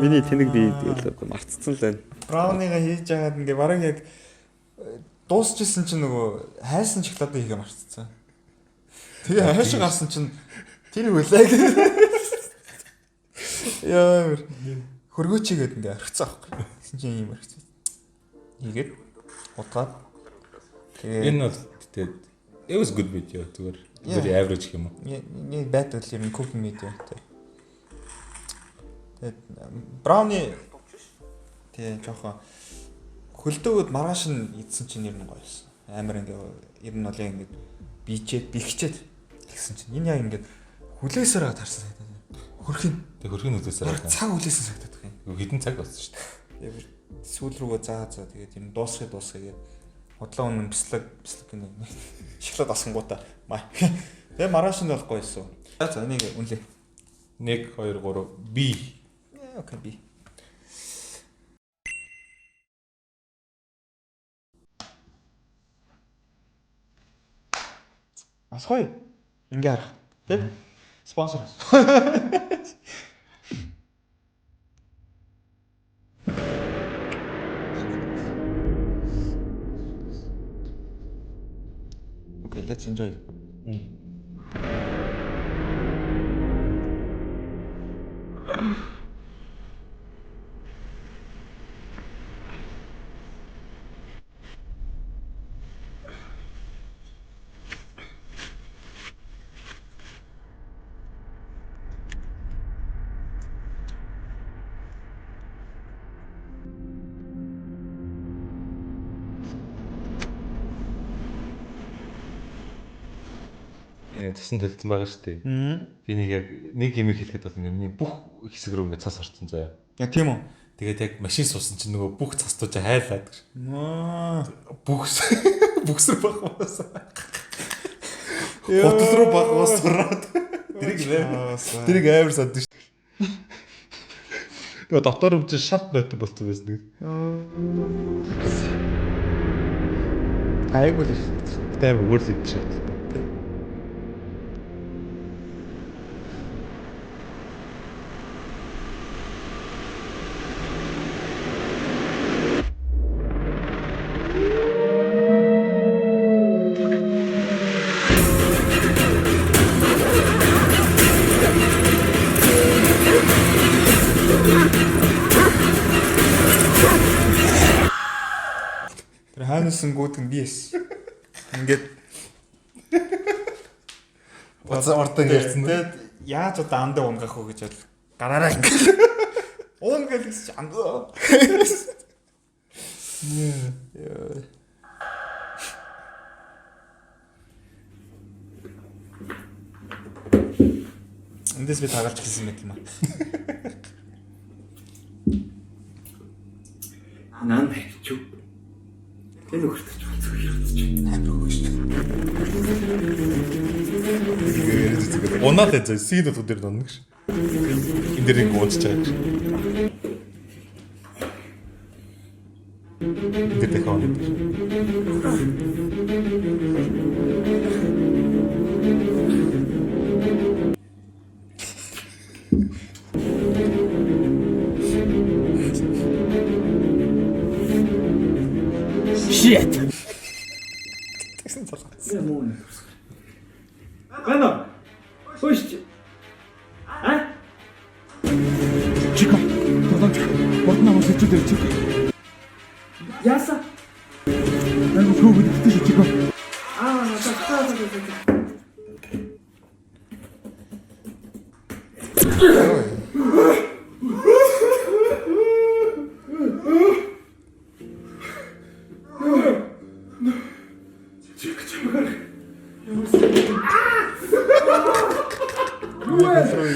Миний тэнэг би тэгэл марцсан л байна. Браунига хийж байгаад ингээ бараг яг дуусчихсан чинь нөгөө хайсан шоколадыг хийгээ марцсан. Тэгээ хайшиг авсан чинь тэр үлээ гэх. Яа хөргөөчигээд ингээ орхицсан аахгүй. Тэгсэн чинь юм орхицсан. Ийгээд утгаад тэгээ Энэ бол тэгээд it was good video зүгээр very average юм уу. нэг байтал юм cooking video тэ. Тэгээд брауни тэгээ жоохон хөлдөөгд маргааш нь идсэн чинь ер нь гоё байсан. Амар ингээ ер нь бол яг ингээд бичээд бэлгчээд тэгсэн чинь энэ яг ингээд хүлээсээр байгаа тарсан санагдаад байна. Хөрхийн. Тэг хөрхийн үлээсээр Бараг цаг хүлээсэн санагдаад байна. хэдэн цаг болсон шүү дээ. Тэгээд сүүл рүүгээ заа тэгээд юм дуусгая гээд хотлоо үнэн бислэг гэнэ. Шоколад асангуудаа маа. Тэгээ маргааш нь болохгүй байсан. За энийг үнэлээ. 1 2 3 B. Окей би. Асхой. Ингээ харах. Тэг? Спонсор. Okay, let's enjoy. Тасан төлсөн байгаа шүү дээ. Би нэг яг нэг юм хэлэхэд бол миний бүх хэсэг рүү ингээ цас орсон заяа. Яг тийм үү? Тэгээд яг машин суусан чинь нөгөө бүх цастууж хайлаад гэж. Бүхс багваас. Хотол руу багваас сураад. Тэрийг амар санддаг шүү. Тэгээ дотор өвч шат нойтон болсон байсан нэг. Айгуу л. Тайм өгөөл идэж шат. Тэр хаанасан гүйтэн биэс. Ингээд Бацаа ортон ярьсан. тэгээд яаж одоо андаа унгах вэ гэж бол гараараа ингээд унгал гэж андаа. Эндээс би тагалж хэлсэн мэт юм аа. Нан хэвчүү. Тэр нөхөртөж болцоо хэрэгцэж Амар хөөш. Унаад энэ син утга дээр дундаг ш. Энд дээр ингэ уудаж байгаа ш. Энд дээр хон. Shit. Гано. Хөөш. А? Чико. Тодонч. Бордноо сэчүүдэр чико. Яса. Нэг хүүхэд идэж чико.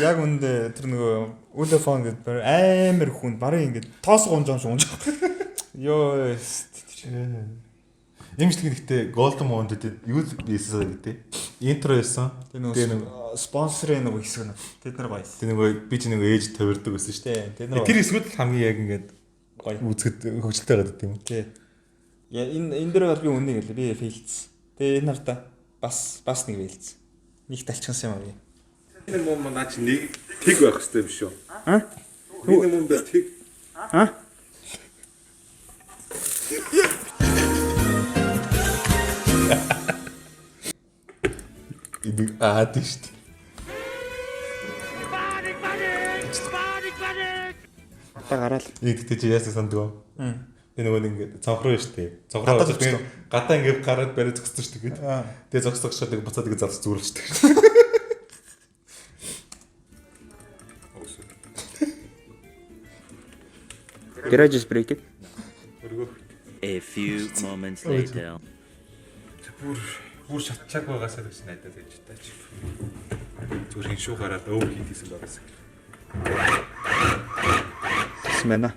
Яг үндэ тэр нөгөө үлэфон гэдэг амар хүн барыг ингээд тоос гонжоон шунж. Йоо. Имжлэг гэхдээ Golden Mound дээр юу хийсэн гэдэг. Интро хийсэн. Тэр нөгөө спонсорын нөгөө хэсэг нь. Тэд нар гоё. Тэр нөгөө би ч нэг ээж тавирдаг байсан шүү дээ. Тэр хэсгүүд хамгийн яг ингээд гоё үзэхэд хөвчлөлтэй байгаа гэдэг юм. Тий. Яа энэ дээр бол би үнэ гэлээ. Би фейлц. Тэгээ энэ нарта бас нэг фейлц. Нэг талчсан юм аа. Энэ мөн наач нэг тэг байх хэрэгтэй биш үү? Аа? Энэ мөн дээр тэг. Аа? Энийг аад шүү дээ. Та гараал. Тэгтээ чи яасан сандгаа. Би нөгөө ингэ цонхроо шүү дээ. Цонхроо гадаа ингэ гараад барай зогссон шүү дээ. Тэгээ зогсохшоо тэг буцаад ингэ залс зүрлжтэй. Garage break it. A few moments later. бүр шатчааг байгаасаа гэж найдаад байж таач. Зүрхийн шүү гараад өвөр хийдсэн байгаас. Тэс мэнэ.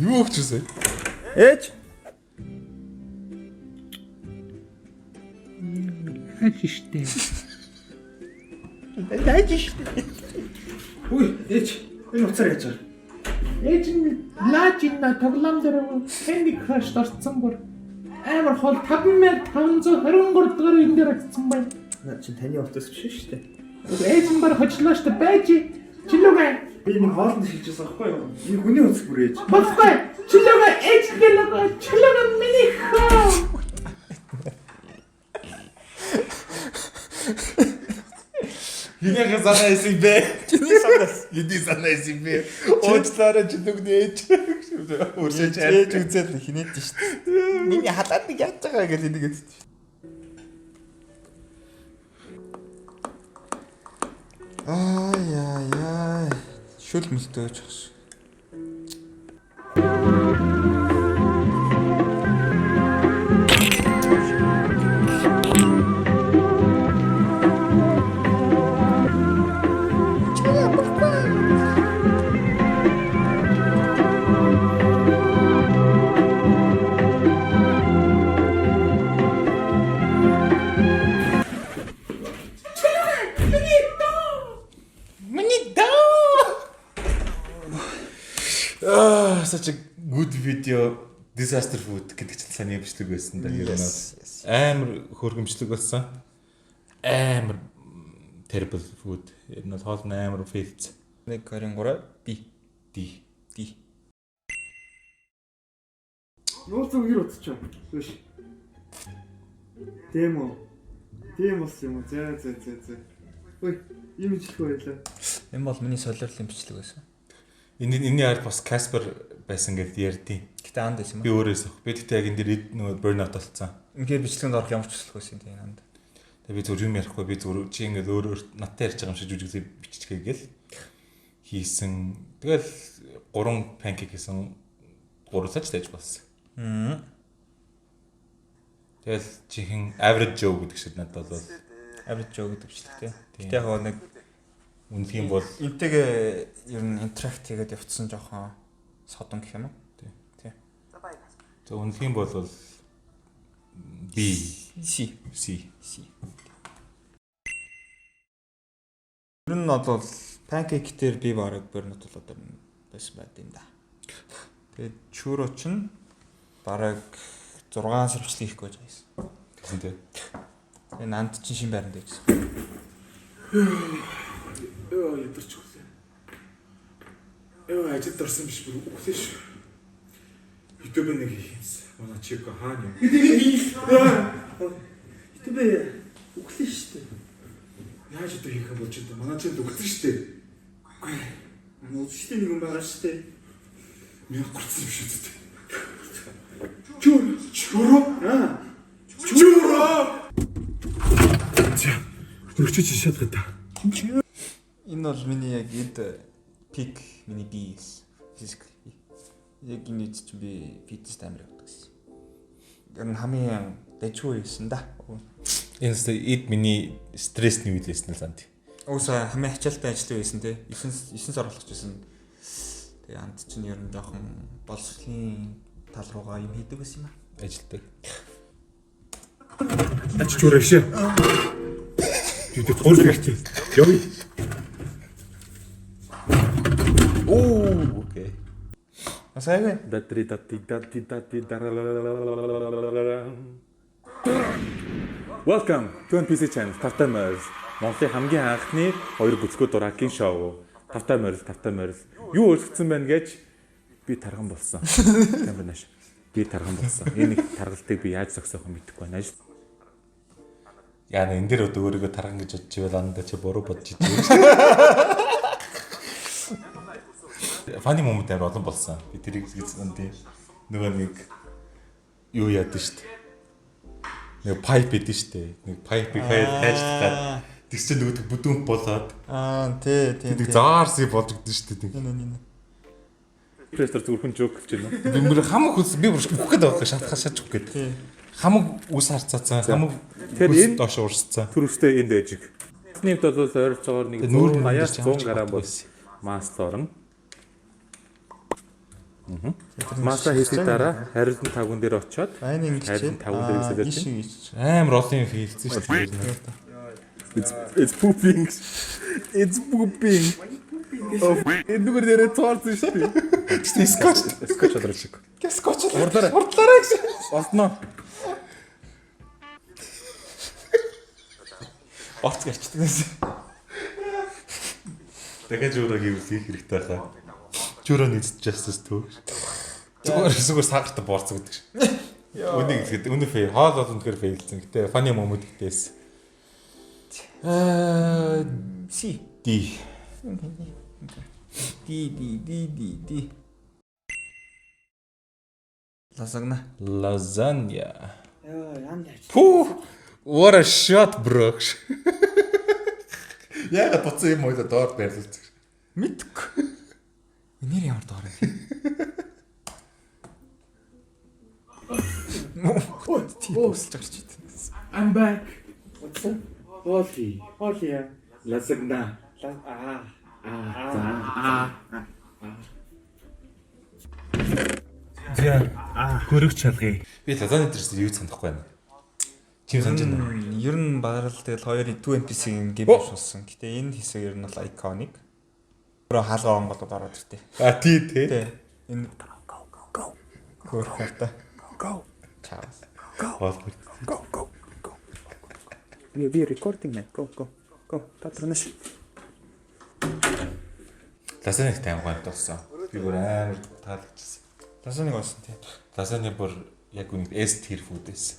Юу гэж үсэ? Ээж. Үй, ээж. Энэ уцаар яаж байгаа? Ээж нь лаажинна тоглоом дээр Candy Crush орцсон бүр амар хол 5523 дахь энэ дээр очсон байна. Наа чи таны утас биш шүү дээ. Ээж нь баг хочлоо штэ байж чилүүгээ Би нэг хоолнд шилжсэн байхгүй юу? Энэ хүний утас бүр ээж. баггүй чилүүгээ ээж гэлээ чилүүгээ миний хаа. Хинийхээ санаа эсэх бэ? Чиний санаас. Юуны санаа эсэх бэ? Уучлаарай чи нүгний ээж. Үрсэж Ээж үзээд хинээд шүү дээ. Миний халаад нэг яаж байгаа гэж энийг хэлсэн. Ай. Шүл мөлтөөж багш. Such a good video disaster food гэдэг чинь саний бичлэг байсан да. Ер нь амар хөргөмжлөг болсон. Амар terrible food. Ер нь хоол нь амар failed. 1 23 би. Ди. Юу ч үгээр утчих. Биш. Тийм болсон юм уу? За. Ой, юм ичлэх байлаа. Энэ бол миний солиорлын бичлэг байсан. Энэний ард бас Casper байсан гэдээ ярьдیں۔ Гэтэ анд байсан юм Би аа. өөрөөс ах. Би тэгтээ яг энэ дээр нөгөө burnout болсон. Ингээд бичлэгэнд орох ямар ч төсөл байсан тийм анд. Тэгээ би зүгээр юм ярихгүй би зүгээр чи ингээд өөр надтай ярьж байгаа юм шиг жүжиглээ биччихээ гээл хийсэн. Тэгэл 3 pancake хийсэн 3 саж тааж болсон. Тэгэл чихэн average Joe гэдэг шиг надад бол Average Joe гэдэг бичлэг тийм. Гэтэ яг нэг үнэлэх юм бол энтэйгээ ер нь interact хийгээд явцсан жоохон содон гэх юм уу? за үнэлэх юм бол B C. C. Ер нь бол pancake дээр би бараг burnout болоод байсан байт юм да. Тэгээд churro ч нь бараг 6 сарвчлыг хийх гэж байсан. гэсэн тий. Энэ анд чинь шин байранд байсан. Яа, ядарч өглөө. Ажилд орсон биш бүр өглөө шүү. YouTube нэг хийсэн. Манай чиг хаана юм? YouTube өглөө шүү дээ. Яаж одоо хийх юм бол ч гэдэг. Манай чиг өглөө шүү дээ. Манай өглөө нэг юм байгаа шүү дээ. Мяа гурцсан юм шүү дээ. Чуро. Өрчөж шатгаад та. Энэ бол миний яг peak миний биес physically. Яг энэ чинь би фитнес амар явдаг гэсэн. Ер нь хамгийн дэжгүй байсан да. Энэ эд миний стрессний үед байсан л занд. Уусаа хамгийн ачаалттай ажиллаж байсан те. 9 сар болгож байсан. Тэгээ анд чинь ер нь жоохон боловсролын тал руугаа юм хийдэг байсан юм аа. Ажилдаг. Ач чурашаа. Юутэй туурлагч. Ёо. Оо, окей. Асайгаа. Датри дати. Welcome to NPC channel Тавтаморс. Монголын хамгийн анхны 2 бүцгүү дураагийн шоу. Тавтаморс. Юу өөрчлөгдсөн байна гэж би тарган болсон. Тамбанаш. Би тарган болсон. Энэ их таргалтыг би яаж зогсоох юм мэдэхгүй байна. Яа энэ дээр одоо өөрийгөө тарган гэж бодож ивэл андаа чи буруу бодож идэв. Фани момент амар олон болсон. Би тэрийг үзсэн тийм. Нөгөө нэг юу яадаг шүү дээ. Нэг пайп идэв шүү дээ. Нэг пайпыг хайжтаад тэгс чинь нөгөө бүдүүн болоод Тийм. заарсыг бодогдсон шүү дээ. Энэ. Престер зүгээр хүн жоок гэж байна. Би мөр хамаг хүс би бүр үхэх гээд байгаа шатхаа шаачих гээд. Хамаг үс харцаацсан, хамаг Тэгэхээр энэ доош уурсцсан. төрөстэй энэ дэжиг. Нэмт бол ойролцоогоор нэг 180-аас 100 грамм бол маст орно. Маста хийсний дараа харилын тагван дээр очиод Айн ингэж харилын тагван дээр хэсэлж байна. Амар олон юм хийлцсэн шүү дээ. It's pooping. It's pooping. Энэ нүгээр нэрээ цаарсан шүү дээ. Скотч одрол шиг. Скотч Урдлаарай. урдлаарай гэсэн. Олсноо. Орц гарчдаг. Дахиад жураа хийх хэрэгтэй хаа. Жураа нийцэж justice төө. Зүгээр саагартаа борцоо гэдэг ш. Үнийг хэлэхэд үнэ фейл. Хоол бол үнэхээр фейлсэн. Гэтэ funny moment гэдээс. Си. Ди. Ди. Lasagna. Яа, яам яаж. Пүү. What a shot, bro. Яагаад буцаа юм уу доор байрлуулж. Мэдгүй. Нэр ямар доор вэ? Тийм өсөж гарч идэв. I'm back. What's up? Holy. Lasagna. Хөрөг чалгая. Би лазаны дээрээс юу санахгүй байна. Чим санаж байна. Ер нь барал тэгэл хоёрын 2NPC-ийн гейм болсон. Гэтэ энэ хэсэг ер нь бол iconic. Өөрөө хаалгаа онгодод ороод иртээ. А тий. Тэ. Энэ go. Хөрхөөртэй. Go. Чаас. Go. We recording man. Go. Татранаш. Лазаны тайм гонт болсон. Би бүр амар таалагдчихсан. Тасаныг болсон тий. Лазаны бүр яг үнийг S tier food байсан.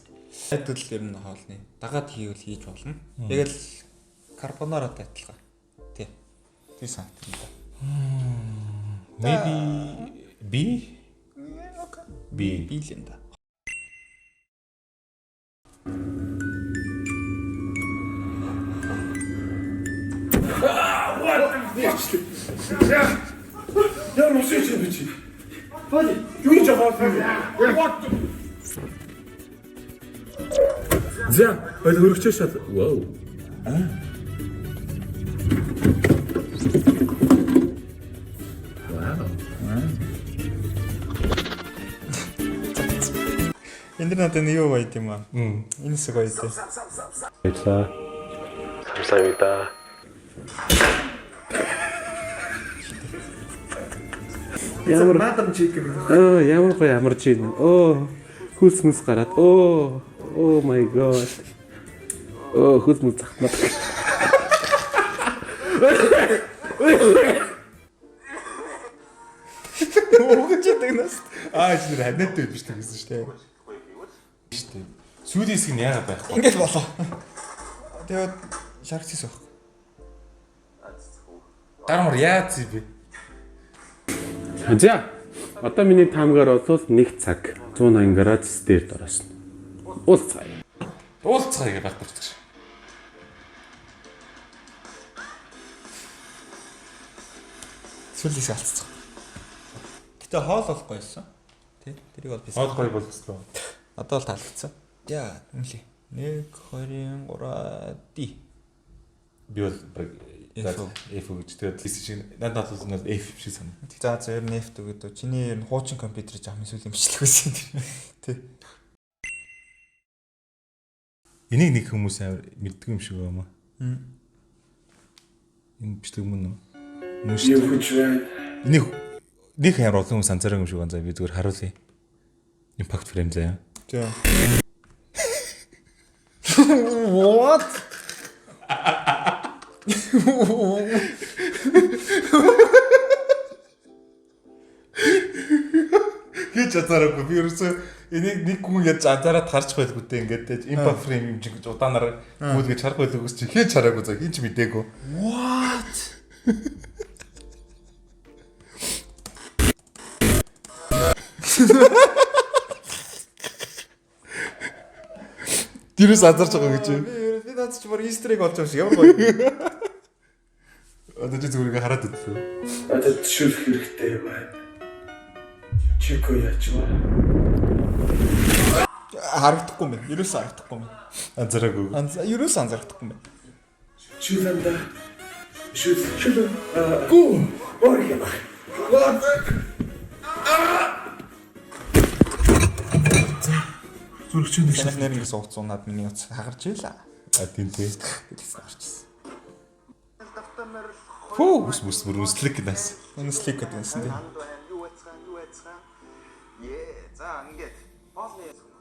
Айдвал ер нь хоолны дагаад хийвэл хийж болно. Яг л карбонаратай адилхан. Тий. Тий сант юм да. Maybe B. B. Бийлэн да. Яа мөсөж юм чи. Холи. Юу ч аваад. What? За, ол хөрөгчөө шал. Вау. Энд надад нэг юу байд юм аа. Энэ хэсэг байд. Баярлаа. 감사합니다. Ямар Мадам чикен. ямар гоё амарч ийн. Хүс мэс гараад. Oh my god. Хүс мэс захнаад. Угаж идэг нас. Эцнэр ханаатай биш гэсэн шүү дээ. Шүү дээ. Сүүлийн хэсэг нь яагаад байхгүй? Ингээд болоо. Тэгээд шаргцээс байх. Гармар яац би. За. Одоо миний таамгаар бол 1 цаг 180 градус дээр доросно. Уулзцай. Уулзцай гэж байхгүй ч. Сүлээс алдцсан. Гэтэ хоол бол гоёсон. Тий. Тэрийг бол би. Хоол гоё болчихсон. Одоо л таалагдсан. Яа, үнэлээ. 1 2 3 ди. Би бол F гэж тэгээд лист шиг надад бол F шиг санаа. За зөв ер нь F гэдэг. Чиний ер нь хуучин компьютер жаах эсвэл имжлэх байсан тэр. Тий. Энийг нэг хүмүүс амар мэддэг юм шиг байна. Энэ бичлэг мөн үү? Мөн шүү. Юу гэж вэ? Энийг нэг амар олон хүмүүс анзаарах юм шиг байна. Би зүгээр харуулъя. Impact frame заяа. Тий. What? Гэж азаараагүй. Би ерөөсөө энийг нэг хүн яаж азаараад харж байлгүй дээ. Ингээд impact frame юм шиг удаанаар гүйлгэж харах байлгүй чи хийж хараагүй заа. Хинч мдээгүй. What? Тэрээс азарч байгаа гэж. Би надад ч бүр Easter egg болж байгаа шиг ямар гоё. Одоо чи зүгээр хараад үзлээ. Надад төшөөлөх хэрэгтэй байна. Чико яач вэ? Харагдахгүй мэн. Ерөөсөө харагдахгүй мэн. Анзаараагүй. Ерөөсөө анзаардахгүй мэн. Чуланда. Чулан. Гүү. Орё. Зүрхчэн дэш. Санах нэр ингэ сууцуунаад миний утас хагарч ийлаа. А тийм тий. Тэгсэн гарчсан. Фүү ус мөслөг гэнэс. Энэ слик гэдэг юм тий.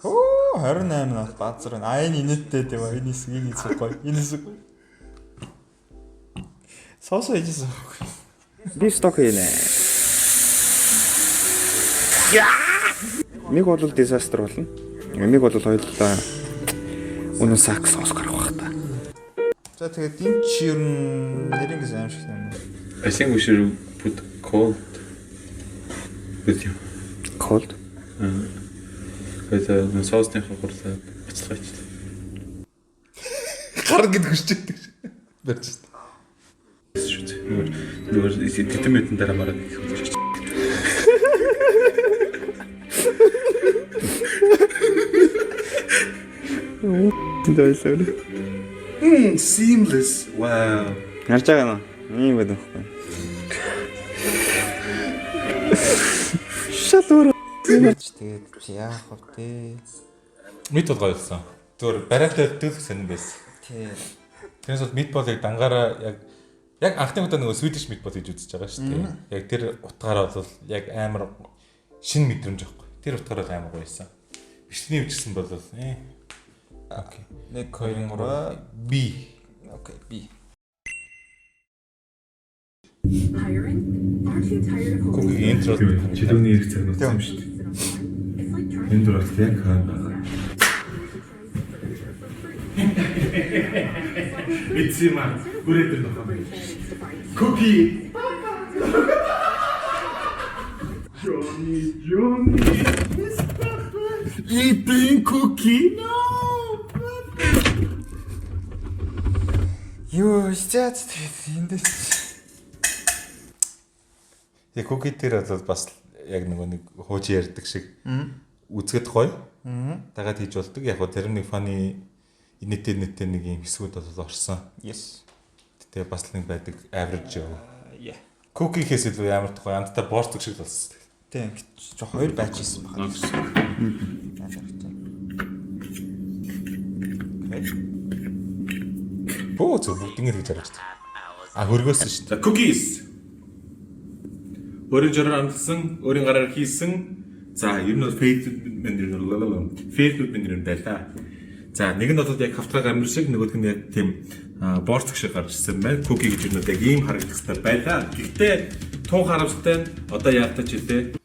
Оо 28 нот баазар байна. Энэ инээдтэй дээ ба. Энэ хэсэг гоё. Энэ хэсэг гоё. Соосоо ээжсэн. Би сток хийнэ. Нэг бол дизастер болно. Нэг бол хоёулаа үнэн сакс соос гарах байх та. За тэгээд энэ чи ер нь нэрийн гэсэн юм шиг юм. I think we should put cold with you. Cold. Because the sauce нэх хурцаа бацлагаач. Гар гэд хүсчихдээ. Барьж шүү. Зүгээр тэтэмэтэн дараа мараад хэлж. Дэвсэр. Seamless. Wow. Харж байгаа нөө. Ийм байдаг байхгүй. Шалуур. Тэгээд яах вэ те. Мид бол гоё болсон. Зүгээр бариатай дэвлэх сонирн байсан. Тий. Тэрнээс бол мидболыг дангаараа яг анхны удаа нөгөө сведиш мидбол гэж үзэж байгаа шүү дээ. Яг тэр утгаараа бол яг амар шин мэдрэмж авахгүй. Тэр утгаараа амар гоё байсан. Бичлэгийн үчсэн бол окей. 1 2 3 B. окей B. Hiring? Aren't you tired of Куки holding интро Чилүүний ирэх цаг нууцсан юм шүү дээ. It's like trying Энэ дөрөв яг хаана. Ицэма бүрээдэр нөхөн. Cookie. Johnny. Eating cookie. No. Юу стяц эндээс Яг куки дээр бол бас яг нэг хууч ярьдаг шиг үзэхэд гоё. Дагаад хийж болдог. Яг гоо тэр нэг фаны инээтэй нэг юм хэсгүүд бол орсон. yes. Тэгээ бас л нэг байдаг average яв. Yeah. Куки хийс илүү ямар тухай амттай борцог шиг болсон. Тийм ч хоёр байж исэн байна. Бөө зөв бүгднийг хийж харагдав. А хөргөөсөн шүү дээ. Cookies. Өөрийн жороор амтсан, өөрийн гараар хийсэн. За, ер нь бол фейсбુક менэр байлаа. За, нэг нь бол яг хавтраг амир шиг, нөгөөх нь яг тийм борцог шиг гарч ирсэн байна. Cookie гэж юу яг ийм харагдах хэрэгтэй байлаа. Гэхдээ тун харамсалтай нь одоо яалтаж хэлээ.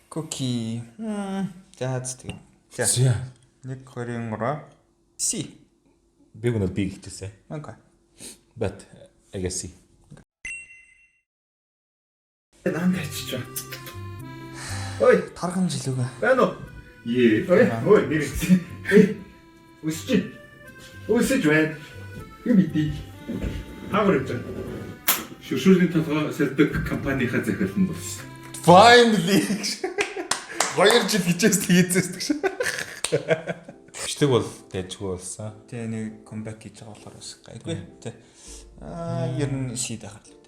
Cookie. Жаац тийм. За. 1 2 3 C. Би гэнэ би гэжсэн. Okay. But I guess see. Наан гарчиж байгаа. Ой, Тархан жилүүгээ. байна уу? Ее. Ой, нэрээ. Үсч. Үсэж байна. Юм итий. Хаагар явж байгаа. Шүршүүрийн толгой сэрдэг компанийнхаа захиалсан болсон. Finally. 2 жил хичээс хийцээс гэж. Бичлэг бол дайжгүй болсон. Тэгээ нэг comeback хийж байгаа болохоор бас гайгүй. Тэ. Ер нь C дахар л үү.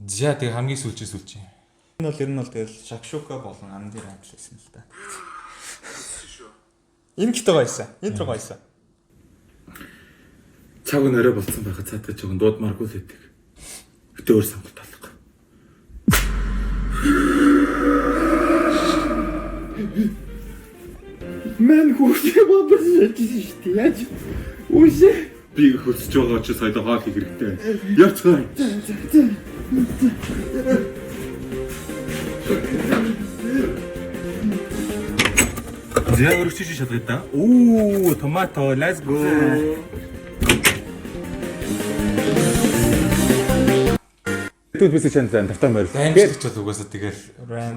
За тэгээ хамгийн сүүлчээ. Энэ бол ер нь бол тэгэл шакшука болон андир амжилсан л та. Энэ гитэ гоёсан. Интро гоёсан. Цаг нь орой болцсон байхад цаатаж байгаа дуудмааргүй л хэдэг. Гэтэ өөр сонголт алга. Мэн хүүхдээ бодож яжсэн шүү дээ. Яаж үгүй Би хөлсөж байгаа ч соёлоо хаал хийх хэрэгтэй. Яцгаа. За өргөчөж шалгая та. Оо, томато, let's go. Түлбэс чанаа тавтаа морил. Амжилт бол угаасаа тэгэл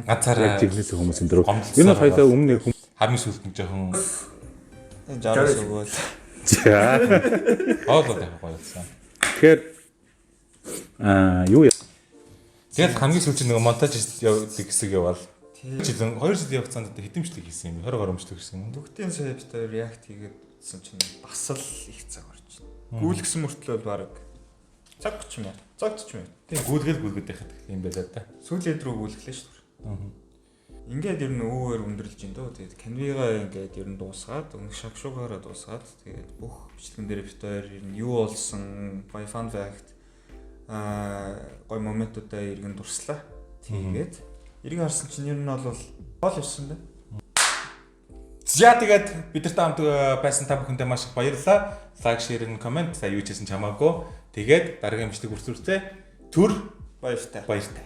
ганцаараа Жигнэс хүмүүсийн дөрөв. Гомдлоо. Энэ хоёлаа өмнө хамгийн сүүлд нэг жоохон Жаргал өгөөл. За. оолоо тавих гоёлсан. Тэгэхээр юу Тэгээд хамгийн сүүлчийн нэг монтаж явуулдаг хэсэг яваал. Жилэн 2 жилийн хугацаанд хэдэмжлэг хийсэн юм. 20 гаруй өмчлөг хийсэн юм. Бүгдийн сая битээр реакт хийгээдсэн чинь бас л их цаг орж байна. Гүйлгсэн мөртлөө баг цаг 30 минут. Цаг 40 минут. Тийм гүйлгээд байхад юм байлаа да. Сүүлээд рүү гүйлглээ шүү дээ. Ингээд ер нь өвөр өндөрлж ин дөө. Тэгээд Canva-га ингээд ер нь дуусгаад, шагшуугаараа дуусгаад тэгээд бүх бичлэгэн дээр битээр ер нь юу болсон, гоё fun fact гоё моментуудаа иргэн дурслаа. Тэгээд эргэн харсан чинь ер нь бол гол ирсэн байна. За тэгээд бидэртэй хамт байсан та бүхэндээ маш их баярлалаа. Лайк, шеэр, комент, та юу ч хийсэн ч хамаагүй. Тэгээд дараагийн бичлэг хүртэл төр Баяртай. баяртай.